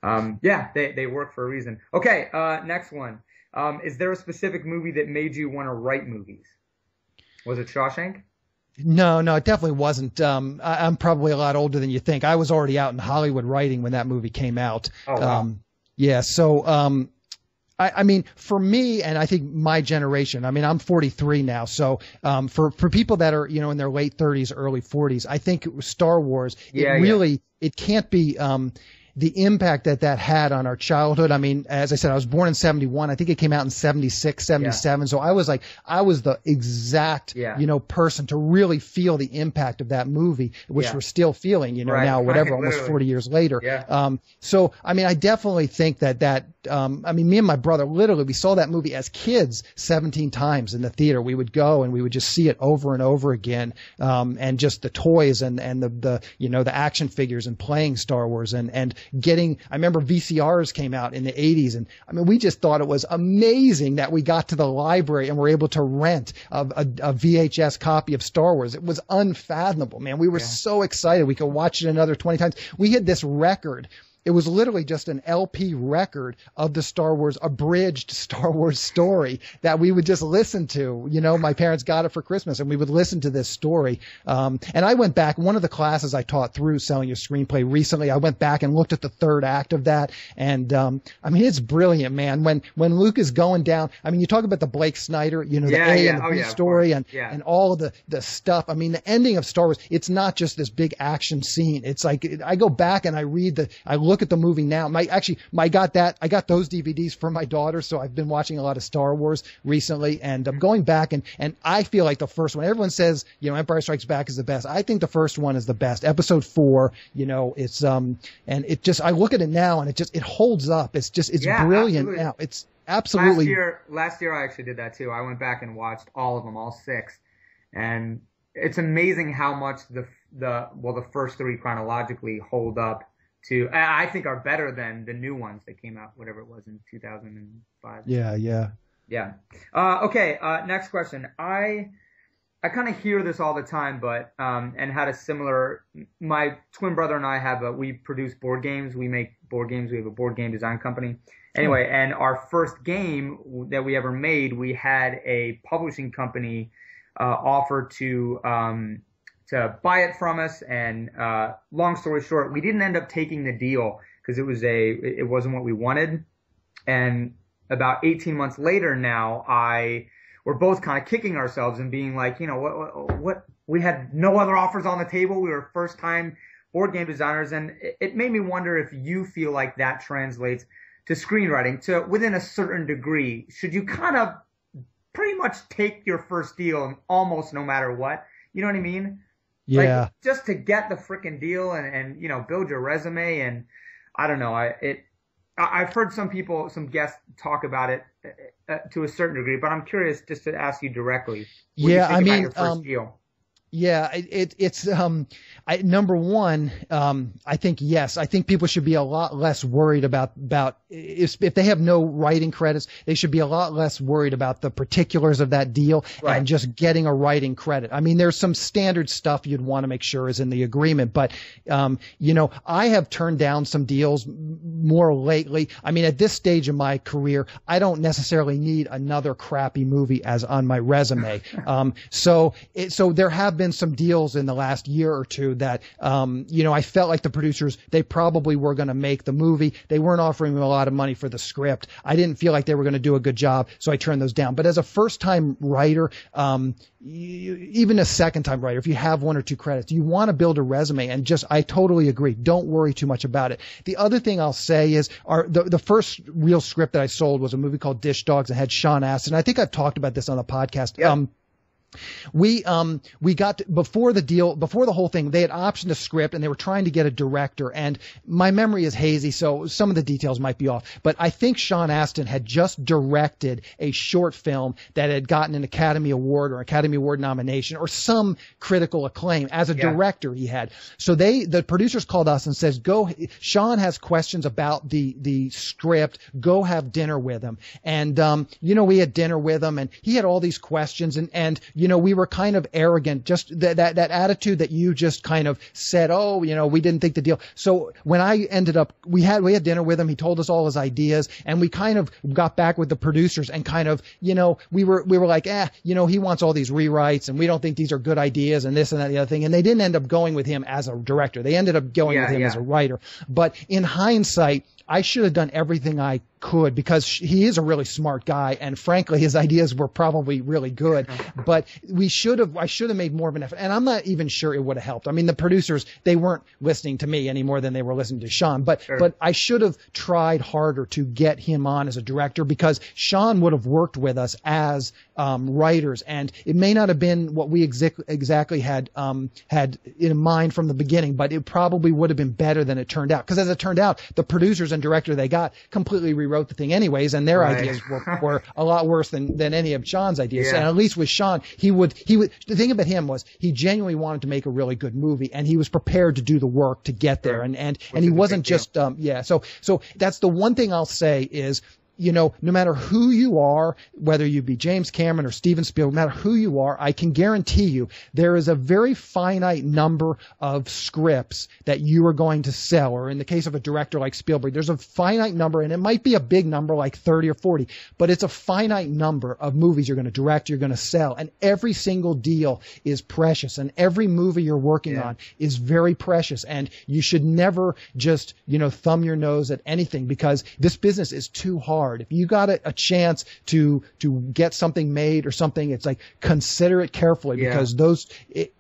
They work for a reason. Okay, next one. Is there a specific movie that made you want to write movies? Was it Shawshank? No, it definitely wasn't. I'm probably a lot older than you think. I was already out in Hollywood writing when that movie came out. Oh, wow. I mean, for me, and I think my generation, I mean, I'm 43 now. So, for people that are, in their late 30s, early 40s, I think Star Wars, it can't be, the impact that had on our childhood. I mean, as I said, I was born in 71. I think it came out in 76, 77. So I was the exact, person to really feel the impact of that movie, which we're still feeling, now, whatever, almost 40 years later. Yeah. So, I mean, I definitely think that me and my brother, literally, we saw that movie as kids 17 times in the theater. We would go and we would just see it over and over again. And just the toys and the action figures and playing Star Wars and getting, I remember VCRs came out in the 80s. And I mean, we just thought it was amazing that we got to the library and were able to rent a VHS copy of Star Wars. It was unfathomable, man. We were so excited. We could watch it another 20 times. We had this record. It was literally just an LP record of the abridged Star Wars story that we would just listen to. My parents got it for Christmas and we would listen to this story. And I went back, one of the classes I taught through Selling Your Screenplay recently, I went back and looked at the third act of that. And, I mean, it's brilliant, man. When Luke is going down, I mean, you talk about the Blake Snyder, the A and the B story and all of the stuff. I mean, the ending of Star Wars, it's not just this big action scene. It's like, I go back and I look at the movie now. I got those DVDs for my daughter, so I've been watching a lot of Star Wars recently, and I'm going back and I feel like the first one, everyone says, Empire Strikes Back is the best. I think the first one is the best. Episode 4, it's and it just, I look at it now and it holds up. It's brilliant now. It's absolutely. Last year I actually did that too. I went back and watched all of them, all 6, and it's amazing how much the first 3 chronologically hold up to, I think, are better than the new ones that came out, whatever it was, in 2005. Yeah. Okay. Next question. I kind of hear this all the time, but and had a similar. My twin brother and I we produce board games. We make board games. We have a board game design company. Anyway, and our first game that we ever made, we had a publishing company offer to buy it from us, and long story short, we didn't end up taking the deal because it wasn't what we wanted. And about 18 months later now, we're both kind of kicking ourselves and being like, what we had no other offers on the table. We were first time board game designers, and it made me wonder if you feel like that translates to screenwriting to within a certain degree. Should you kind of pretty much take your first deal almost no matter what? You know what I mean? Yeah. Like, just to get the freaking deal and build your resume. And I don't know. I've heard some guests talk about it to a certain degree, but I'm curious just to ask you directly. What do you think about your first deal? Yeah, it's number one, I think, yes, I think people should be a lot less worried about if they have no writing credits, they should be a lot less worried about the particulars of that deal and just getting a writing credit. I mean, there's some standard stuff you'd want to make sure is in the agreement, but, I have turned down some deals more lately. I mean, at this stage of my career, I don't necessarily need another crappy movie as on my resume. So there have been some deals in the last year or two that, I felt like the producers, they probably were going to make the movie. They weren't offering me a lot of money for the script. I didn't feel like they were going to do a good job, so I turned those down. But as a first-time writer, even a second-time writer, if you have 1 or 2 credits, you want to build a resume, and I totally agree. Don't worry too much about it. The other thing I'll say is the first real script that I sold was a movie called Dish Dogs and had Sean Astin. I think I've talked about this on the podcast. Yep. We got before the whole thing, they had optioned a script and they were trying to get a director, and my memory is hazy, so some of the details might be off, but I think Sean Astin had just directed a short film that had gotten an Academy Award or Academy Award nomination or some critical acclaim as a director he had. So the producers called us and says, Sean has questions about the script, go have dinner with him. And, we had dinner with him and he had all these questions and we were kind of arrogant, just that attitude that you just kind of said, we didn't think the deal. So when I ended up, we had dinner with him, he told us all his ideas, and we kind of got back with the producers and kind of, we were like, he wants all these rewrites and we don't think these are good ideas and this and that and the other thing. And they didn't end up going with him as a director. They ended up going with him as a writer. But in hindsight, I should have done everything I could, because he is a really smart guy, and frankly, his ideas were probably really good. But I should have made more of an effort, and I'm not even sure it would have helped. I mean, the producers, they weren't listening to me any more than they were listening to Sean. But I should have tried harder to get him on as a director, because Sean would have worked with us as writers, and it may not have been what we exactly had in mind from the beginning, but it probably would have been better than it turned out. Because as it turned out, the producers and director they got completely rewrote the thing anyways, and their ideas were a lot worse than any of Sean's ideas. And at least with Sean, he would the thing about him was he genuinely wanted to make a really good movie, and he was prepared to do the work to get there. And he wasn't just so that's the one thing I'll say is, you know, no matter who you are, whether you be James Cameron or Steven Spielberg, no matter who you are, I can guarantee you there is a very finite number of scripts that you are going to sell. Or in the case of a director like Spielberg, there's a finite number, and it might be a big number like 30 or 40, but it's a finite number of movies you're going to direct, you're going to sell. And every single deal is precious, and every movie you're working on is very precious. And you should never just, you know, thumb your nose at anything, because this business is too hard. If you got a chance to get something made or something, it's like, consider it carefully, because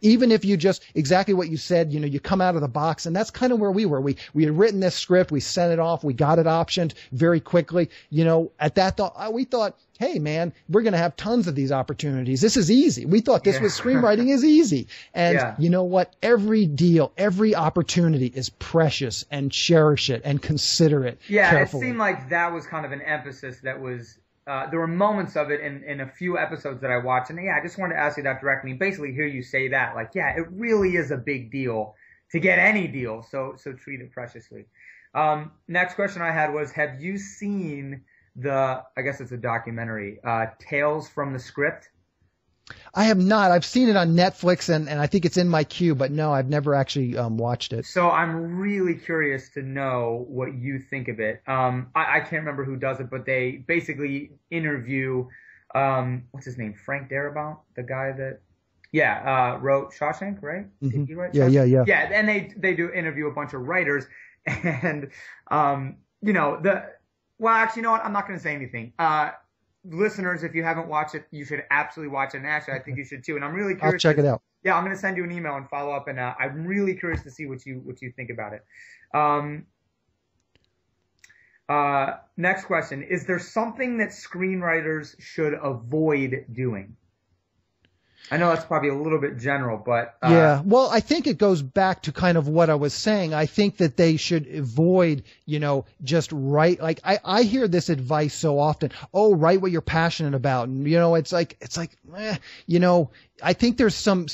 even if you just exactly what you said, you know, you come out of the box, and that's kind of where we were. We had written this script, we sent it off, we got it optioned very quickly. You know, at that thought, we thought, hey man, we're going to have tons of these opportunities. This is easy. We thought this was screenwriting is easy. And you know what? Every deal, every opportunity is precious, and cherish it and consider it carefully. It seemed like that was kind of an emphasis that was, there were moments of it in a few episodes that I watched. And I just wanted to ask you that directly. Basically hear you say that, like, it really is a big deal to get any deal. So treat it preciously. Next question I had was, have you seen I guess it's a documentary, Tales from the Script? I have not. I've seen it on Netflix, and I think it's in my queue, but no, I've never actually watched it. So I'm really curious to know what you think of it. I can't remember who does it, but they basically interview, what's his name? Frank Darabont, the guy that wrote Shawshank, right? Mm-hmm. Did he write Shawshank? Yeah. Yeah, and they do interview a bunch of writers, and you know, well, actually, you know what? I'm not going to say anything. Listeners, if you haven't watched it, you should absolutely watch it. And actually, I think you should too. And I'm really curious. I'll check it out. Yeah, I'm going to send you an email and follow up. And I'm really curious to see what you think about it. Next question. Is there something that screenwriters should avoid doing? I know that's probably a little bit general, but well, I think it goes back to kind of what I was saying. I think that they should avoid, you know, just write. Like I hear this advice so often. Oh, write what you're passionate about, and you know, it's like, you know. I think there's some.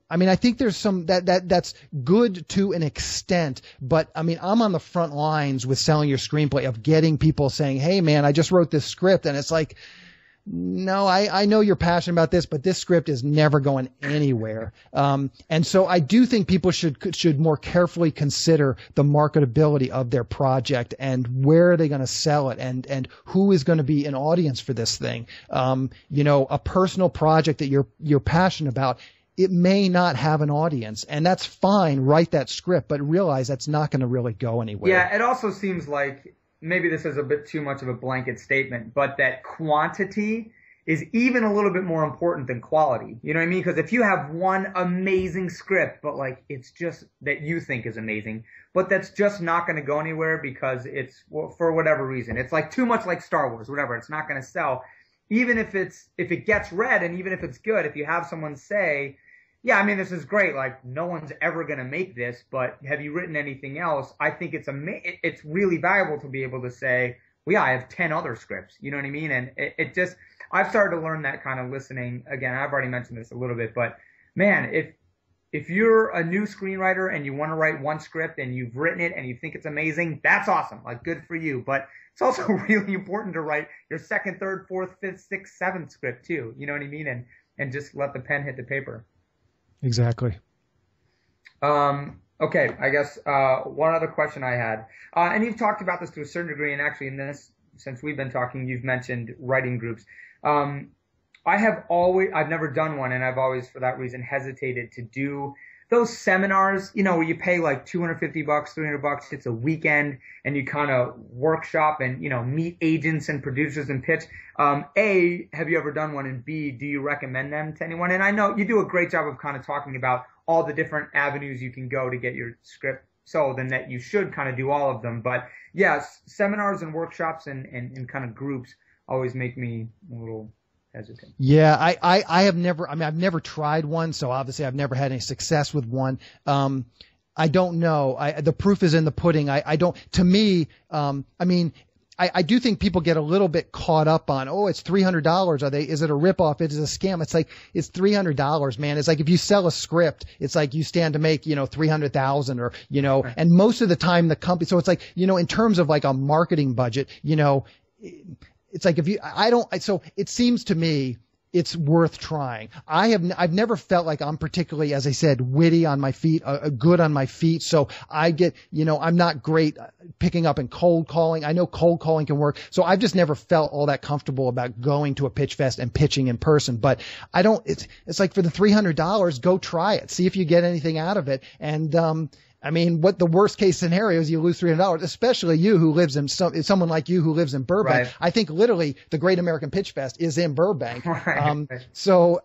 I mean, I think there's some that's good to an extent, but I mean, I'm on the front lines with selling your screenplay, of getting people saying, "Hey, man, I just wrote this script," and it's like, no, I know you're passionate about this, but this script is never going anywhere. And so I do think people should more carefully consider the marketability of their project, and where are they going to sell it, and who is going to be an audience for this thing. You know, a personal project that you're passionate about, it may not have an audience, and that's fine. Write that script, but realize that's not going to really go anywhere. Yeah, it also seems like, maybe this is a bit too much of a blanket statement, but that quantity is even a little bit more important than quality. You know what I mean? Because if you have one amazing script, but like it's just that you think is amazing, but that's just not going to go anywhere because it's, well, for whatever reason, it's like too much like Star Wars, whatever. It's not going to sell. Even if it gets read, and even if it's good, if you have someone say, yeah, I mean, this is great. Like, no one's ever going to make this, but have you written anything else? I think it's really valuable to be able to say, well, yeah, I have 10 other scripts. You know what I mean? And it just, I've started to learn that kind of listening. Again, I've already mentioned this a little bit, but man, if you're a new screenwriter and you want to write one script and you've written it and you think it's amazing, that's awesome. Like, good for you. But it's also really important to write your second, third, fourth, fifth, sixth, seventh script too. You know what I mean? And just let the pen hit the paper. Exactly. Okay, I guess one other question I had, and you've talked about this to a certain degree, and actually in this, since we've been talking, you've mentioned writing groups. I've never done one, and I've always, for that reason, hesitated to do those seminars, where you pay like $250, $300, it's a weekend and you kind of workshop and, meet agents and producers and pitch. A, have you ever done one? And B, do you recommend them to anyone? And I know you do a great job of kind of talking about all the different avenues you can go to get your script sold, and that you should kind of do all of them. But yes, seminars and workshops and kind of groups always make me a little hesitant. Yeah, I have never, I've never tried one, so obviously I've never had any success with one. I don't know. The proof is in the pudding. I don't, to me, I do think people get a little bit caught up on, oh, it's $300. Is it a ripoff? It is a scam. It's like, it's $300, man. It's like if you sell a script, it's like you stand to make, 300,000 or, Right. and most of the time the company, so it's like, in terms of like a marketing budget, it's like so it seems to me it's worth trying. I've never felt like I'm particularly, as I said, witty on my feet, good on my feet. So I get, I'm not great picking up and cold calling. I know cold calling can work. So I've just never felt all that comfortable about going to a pitch fest and pitching in person. But it's like for the $300, go try it. See if you get anything out of it. And, what the worst case scenario is you lose $300, especially you who lives in someone like you who lives in Burbank. Right. I think literally the Great American Pitch Fest is in Burbank. Right. So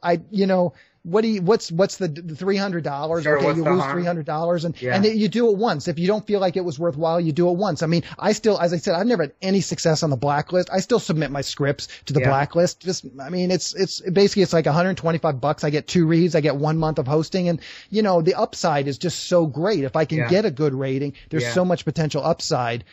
what's the $300? Sure, Okay, what's you the lose harm? $300 Yeah. and you do it once. If you don't feel like it was worthwhile, you do it once. I still, as I said, I've never had any success on the Blacklist. I still submit my scripts to the Yeah. Blacklist. It's basically, it's like $125. I get 2 reads. I get 1 month of hosting, and the upside is just so great. If I can Yeah. get a good rating, there's Yeah. so much potential upside.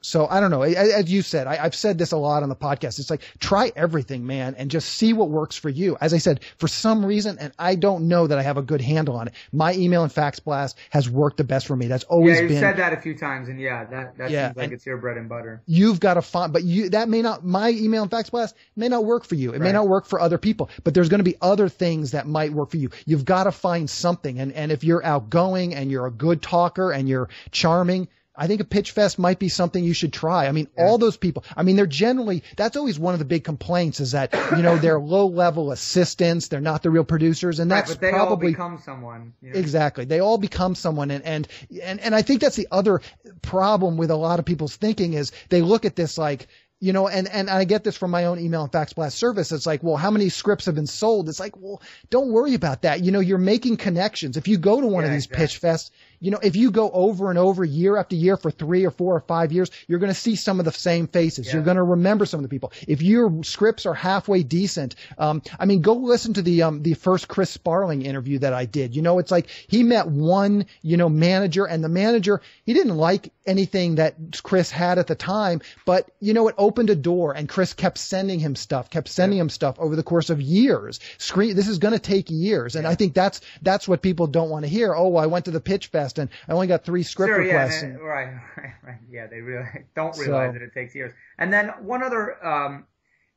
So I don't know. As you said, I've said this a lot on the podcast. It's like, try everything, man, and just see what works for you. As I said, for some reason, and I don't know that I have a good handle on it, my email and fax blast has worked the best for me. That's always You've been. said that a few times, and that seems like it's your bread and butter. You've got to find, but that may not, my email and fax blast may not work for you. It may not work for other people, but there's going to be other things that might work for you. You've got to find something. And if you're outgoing and you're a good talker and you're charming, I think a pitch fest might be something you should try. All those people, they're generally, that's always one of the big complaints is that, they're low level assistants. They're not the real producers. And that's but they probably all become someone. Exactly. They all become someone. And I think that's the other problem with a lot of people's thinking is they look at this like, and I get this from my own email and fax blast service. It's like, well, how many scripts have been sold? It's like, well, don't worry about that. You're making connections. If you go to one of these pitch fests, if you go over and over year after year for 3 or 4 or 5 years, you're going to see some of the same faces. Yeah. You're going to remember some of the people. If your scripts are halfway decent, go listen to the first Chris Sparling interview that I did. It's like he met one, manager, and the manager, he didn't like anything that Chris had at the time, but it opened a door, and Chris kept sending him stuff over the course of years. This is going to take years. And I think that's what people don't want to hear. Oh, I went to the pitch fest and I only got 3 script requests. Yeah, right. Yeah, they really don't realize that it takes years. And then one other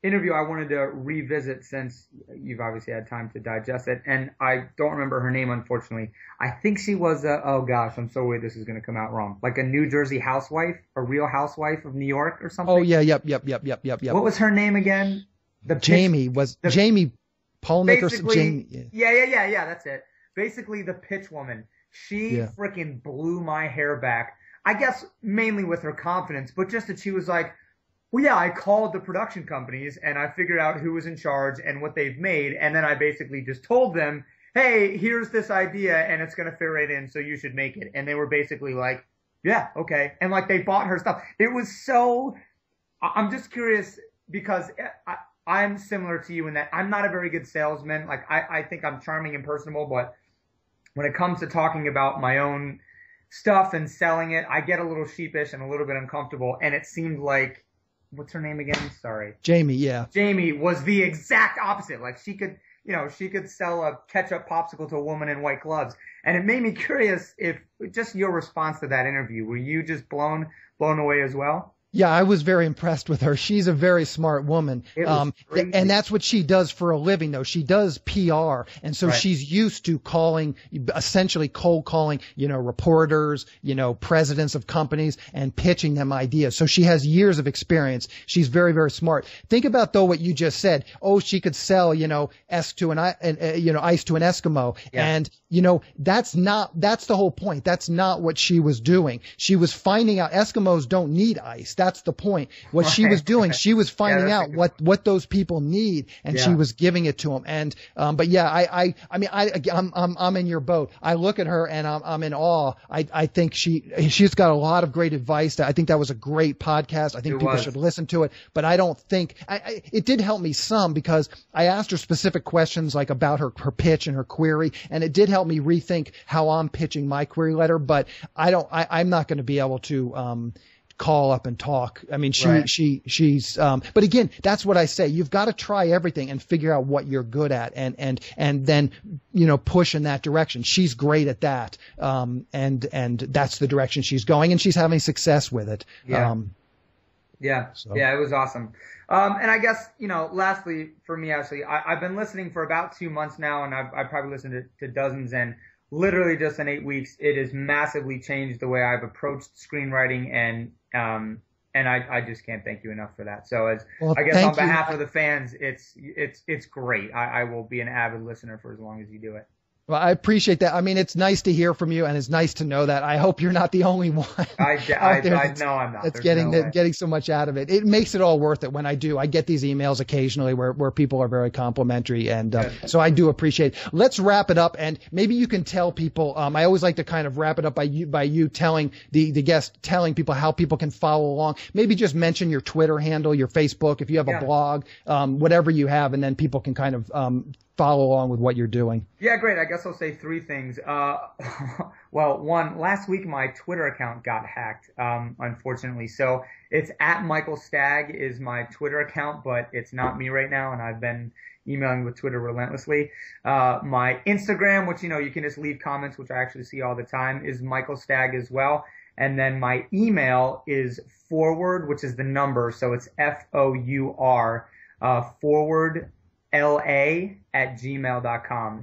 interview I wanted to revisit, since you've obviously had time to digest it, and I don't remember her name, unfortunately. I think she was oh gosh, I'm so worried this is going to come out wrong. Like a New Jersey housewife, a Real Housewife of New York or something. Oh yeah, yep. What was her name again? Jamie Paul Nicholson. Jamie. Yeah, that's it. Basically the pitch woman. She freaking blew my hair back. I guess mainly with her confidence, but just that she was like, well, yeah, I called the production companies and I figured out who was in charge and what they've made. And then I basically just told them, hey, here's this idea and it's going to fit right in, so you should make it. And they were basically like, yeah, okay. And like they bought her stuff. It was so, I'm just curious because I'm similar to you in that I'm not a very good salesman. Like I think I'm charming and personable, but when it comes to talking about my own stuff and selling it, I get a little sheepish and a little bit uncomfortable. And it seemed like, what's her name again? Sorry. Jamie, yeah. Jamie was the exact opposite. Like she could sell a ketchup popsicle to a woman in white gloves. And it made me curious if just your response to that interview, were you just blown away as well? Yeah, I was very impressed with her. She's a very smart woman. And that's what she does for a living, though. She does PR. And so she's used to essentially cold calling, reporters, presidents of companies and pitching them ideas. So she has years of experience. She's very, very smart. Think about, though, what you just said. Oh, she could sell, ice to an Eskimo. Yeah. And, that's the whole point. That's not what she was doing. She was finding out Eskimos don't need ice. That's the point. What she was doing, she was finding out what those people need, and she was giving it to them. And, but yeah, I'm in your boat. I look at her and I'm in awe. I think she's got a lot of great advice. I think that was a great podcast. I think people should listen to it, but I don't think it did help me some, because I asked her specific questions like about her pitch and her query, and it did help me rethink how I'm pitching my query letter. But I'm not going to be able to call up and talk. I mean, she's but again, that's what I say. You've got to try everything and figure out what you're good at, and then push in that direction. She's great at that, and that's the direction she's going, and she's having success with it. Yeah, it was awesome. And I guess, lastly for me, Ashley, I've been listening for about 2 months now, and I've probably listened to dozens, and literally just in 8 weeks, it has massively changed the way I've approached screenwriting, and I just can't thank you enough for that. So I guess on behalf of the fans, it's great. I will be an avid listener for as long as you do it. Well, I appreciate that. I mean, it's nice to hear from you, and it's nice to know that. I hope you're not the only one. I know I'm not. That's getting so much out of it. It makes it all worth it when I do. I get these emails occasionally where people are very complimentary, and so I do appreciate it. Let's wrap it up, and maybe you can tell people. I always like to kind of wrap it up by you telling the guest, telling people how people can follow along. Maybe just mention your Twitter handle, your Facebook, if you have a blog, whatever you have, and then people can kind of follow along with what you're doing. Yeah, great. I guess I'll say 3 things. Well, one, last week my Twitter account got hacked, unfortunately. So it's @MichaelStagg is my Twitter account, but it's not me right now, and I've been emailing with Twitter relentlessly. My Instagram, which, you can just leave comments, which I actually see all the time, is Michael Stagg as well. And then my email is forward, which is the number, so it's FOUR, forward la@gmail.com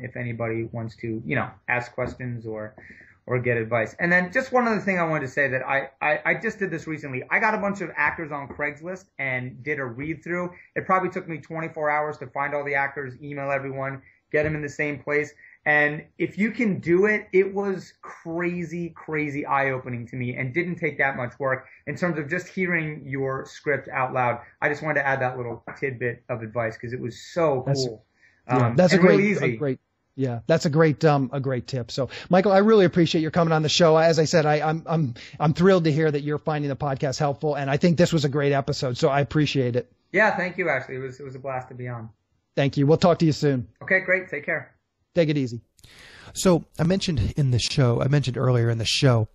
if anybody wants to, ask questions or get advice. And then just one other thing I wanted to say that I just did this recently. I got a bunch of actors on Craigslist and did a read through. It probably took me 24 hours to find all the actors, email everyone, get them in the same place. And if you can do it, it was crazy eye-opening to me, and didn't take that much work in terms of just hearing your script out loud. I just wanted to add that little tidbit of advice because it was so cool. That's a great tip. So, Michael, I really appreciate your coming on the show. As I said, I'm thrilled to hear that you're finding the podcast helpful, and I think this was a great episode. So I appreciate it. Yeah, thank you, Ashley. It was a blast to be on. Thank you. We'll talk to you soon. Okay, great. Take care. Take it easy. So I mentioned earlier in the show,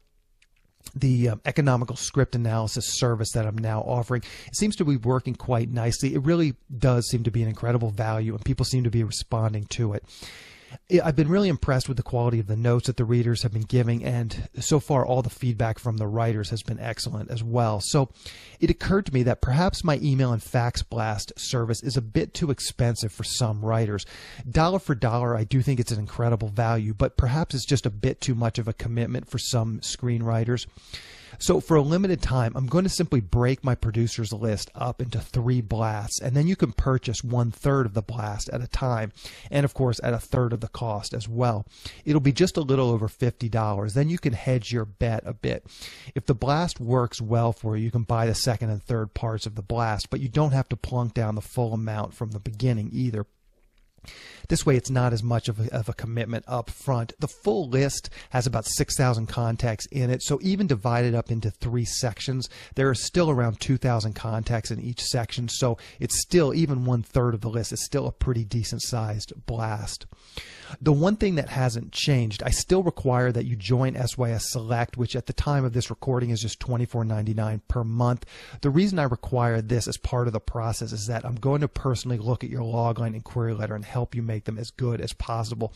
the economical script analysis service that I'm now offering. It seems to be working quite nicely. It really does seem to be an incredible value, and people seem to be responding to it. I've been really impressed with the quality of the notes that the readers have been giving, and so far all the feedback from the writers has been excellent as well. So it occurred to me that perhaps my email and fax blast service is a bit too expensive for some writers. Dollar for dollar, I do think it's an incredible value, but perhaps it's just a bit too much of a commitment for some screenwriters. So for a limited time, I'm going to simply break my producers list up into 3 blasts, and then you can purchase 1/3 of the blast at a time, and of course at 1/3 of the cost as well. It'll be just a little over $50. Then you can hedge your bet a bit. If the blast works well for you, you can buy the second and third parts of the blast, but you don't have to plunk down the full amount from the beginning either. This way, it's not as much of a commitment up front. The full list has about 6,000 contacts in it, so even divided up into 3 sections, there are still around 2,000 contacts in each section, so it's still, even 1/3 of the list is still a pretty decent-sized blast. The one thing that hasn't changed, I still require that you join SYS Select, which at the time of this recording is just $24.99 per month. The reason I require this as part of the process is that I'm going to personally look at your logline and query letter and help you make them as good as possible.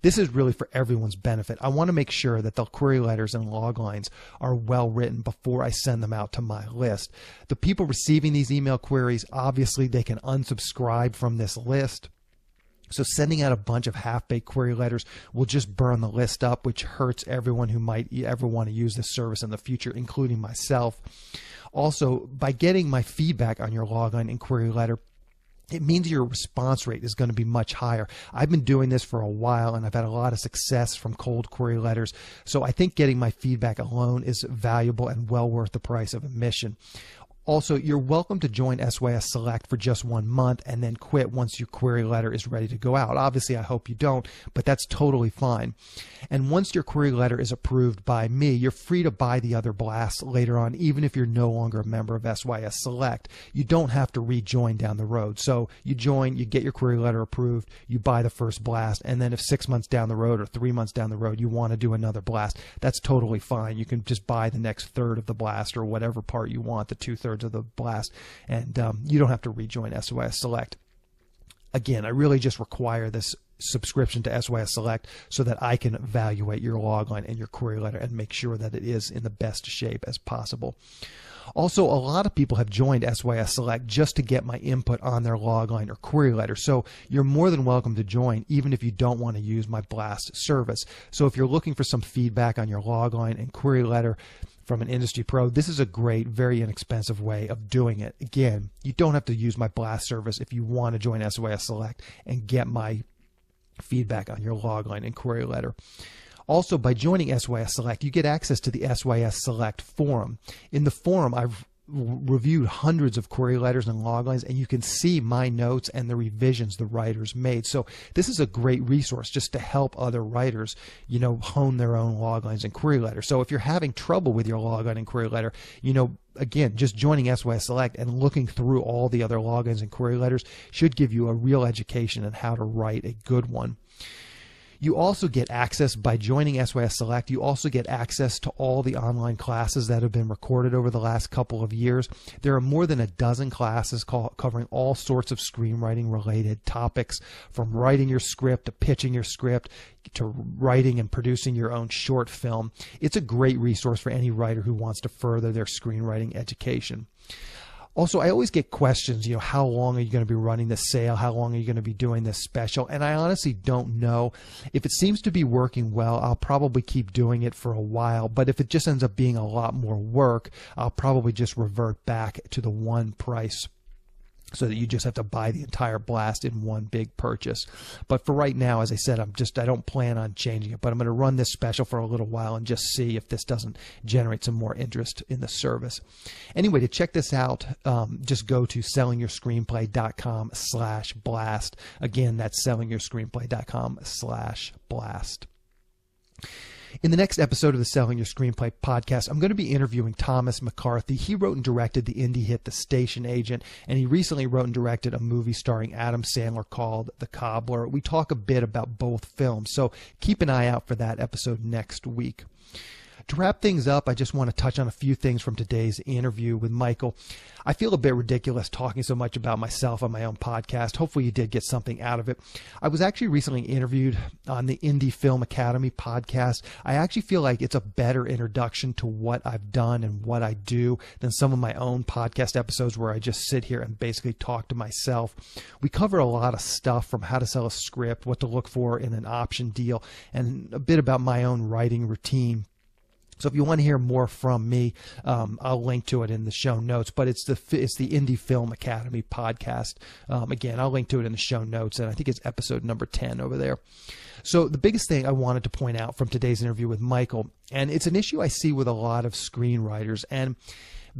This is really for everyone's benefit. I want to make sure that the query letters and log lines are well written before I send them out to my list. The people receiving these email queries, obviously they can unsubscribe from this list. So sending out a bunch of half-baked query letters will just burn the list up, which hurts everyone who might ever want to use this service in the future, including myself. Also, by getting my feedback on your logline and query letter, it means your response rate is going to be much higher. I've been doing this for a while, and I've had a lot of success from cold query letters. So I think getting my feedback alone is valuable and well worth the price of admission. Also, you're welcome to join SYS Select for just 1 month and then quit once your query letter is ready to go out. Obviously, I hope you don't, but that's totally fine. And once your query letter is approved by me, you're free to buy the other blasts later on, even if you're no longer a member of SYS Select. You don't have to rejoin down the road. So you join, you get your query letter approved, you buy the first blast, and then if 6 months down the road or 3 months down the road you want to do another blast, that's totally fine. You can just buy the next third of the blast or whatever part you want, the 2/3 of the blast, and you don't have to rejoin SYS Select. Again, I really just require this subscription to SYS Select so that I can evaluate your logline and your query letter and make sure that it is in the best shape as possible. Also, a lot of people have joined SYS Select just to get my input on their logline or query letter. So you're more than welcome to join, even if you don't want to use my blast service. So if you're looking for some feedback on your logline and query letter from an industry pro, this is a great, very inexpensive way of doing it. Again, you don't have to use my blast service if you want to join SYS Select and get my feedback on your logline and query letter. Also, by joining SYS Select, you get access to the SYS Select forum. In the forum, I've reviewed hundreds of query letters and loglines, and you can see my notes and the revisions the writers made. So this is a great resource just to help other writers, hone their own loglines and query letters. So if you're having trouble with your logline and query letter, again, just joining SYS Select and looking through all the other logins and query letters should give you a real education on how to write a good one. You also get access by joining SYS Select. You also get access to all the online classes that have been recorded over the last couple of years. There are more than a dozen classes covering all sorts of screenwriting related topics, from writing your script to pitching your script to writing and producing your own short film. It's a great resource for any writer who wants to further their screenwriting education. Also, I always get questions, how long are you going to be running this sale? How long are you going to be doing this special? And I honestly don't know. If it seems to be working well, I'll probably keep doing it for a while. But if it just ends up being a lot more work, I'll probably just revert back to the one price, so that you just have to buy the entire blast in one big purchase. But for right now, as I said, I don't plan on changing it, but I'm going to run this special for a little while and just see if this doesn't generate some more interest in the service. Anyway, to check this out, just go to sellingyourscreenplay.com/blast. Again, that's sellingyourscreenplay.com/blast. In the next episode of the Selling Your Screenplay podcast, I'm going to be interviewing Thomas McCarthy. He wrote and directed the indie hit The Station Agent, and he recently wrote and directed a movie starring Adam Sandler called The Cobbler. We talk a bit about both films, so keep an eye out for that episode next week. To wrap things up, I just want to touch on a few things from today's interview with Michael. I feel a bit ridiculous talking so much about myself on my own podcast. Hopefully you did get something out of it. I was actually recently interviewed on the Indie Film Academy podcast. I actually feel like it's a better introduction to what I've done and what I do than some of my own podcast episodes where I just sit here and basically talk to myself. We cover a lot of stuff, from how to sell a script, what to look for in an option deal, and a bit about my own writing routine. So if you want to hear more from me, I'll link to it in the show notes. But it's the Indie Film Academy podcast. Again, I'll link to it in the show notes, and I think it's episode number 10 over there. So the biggest thing I wanted to point out from today's interview with Michael, and it's an issue I see with a lot of screenwriters, and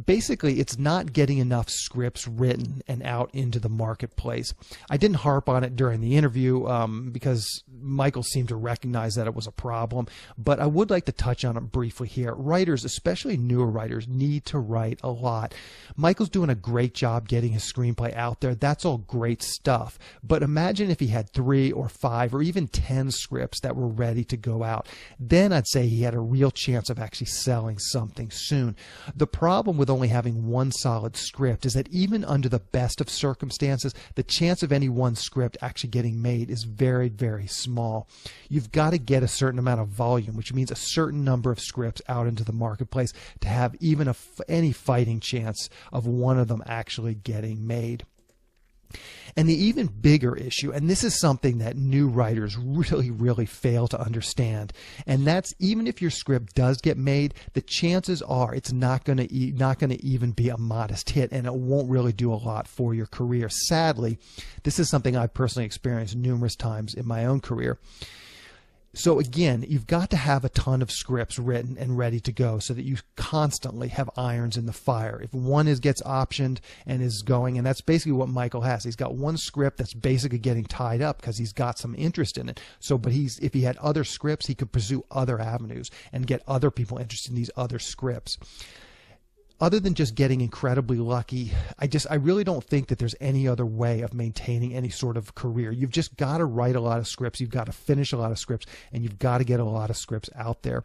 basically, it's not getting enough scripts written and out into the marketplace. I didn't harp on it during the interview because Michael seemed to recognize that it was a problem, but I would like to touch on it briefly here. Writers, especially newer writers, need to write a lot. Michael's doing a great job getting his screenplay out there. That's all great stuff. But imagine if he had 3 or 5 or even 10 scripts that were ready to go out. Then I'd say he had a real chance of actually selling something soon. The problem with with only having one solid script is that even under the best of circumstances, the chance of any one script actually getting made is very, very small. You've got to get a certain amount of volume, which means a certain number of scripts out into the marketplace to have even any fighting chance of one of them actually getting made. And the even bigger issue, and this is something that new writers really, really fail to understand, and that's even if your script does get made, the chances are it's not going to even be a modest hit, and it won't really do a lot for your career. Sadly, this is something I've personally experienced numerous times in my own career. So again, you've got to have a ton of scripts written and ready to go so that you constantly have irons in the fire. If one gets optioned and is going, and that's basically what Michael has. He's got one script that's basically getting tied up because he's got some interest in it. So, but if he had other scripts, he could pursue other avenues and get other people interested in these other scripts. Other than just getting incredibly lucky, I really don't think that there's any other way of maintaining any sort of career. You've just got to write a lot of scripts, you've got to finish a lot of scripts, and you've got to get a lot of scripts out there.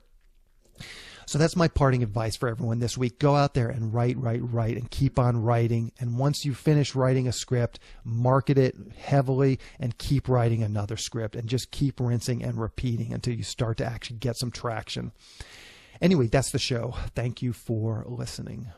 So that's my parting advice for everyone this week. Go out there and write, and keep on writing. And once you finish writing a script, market it heavily and keep writing another script, and just keep rinsing and repeating until you start to actually get some traction. Anyway, that's the show. Thank you for listening.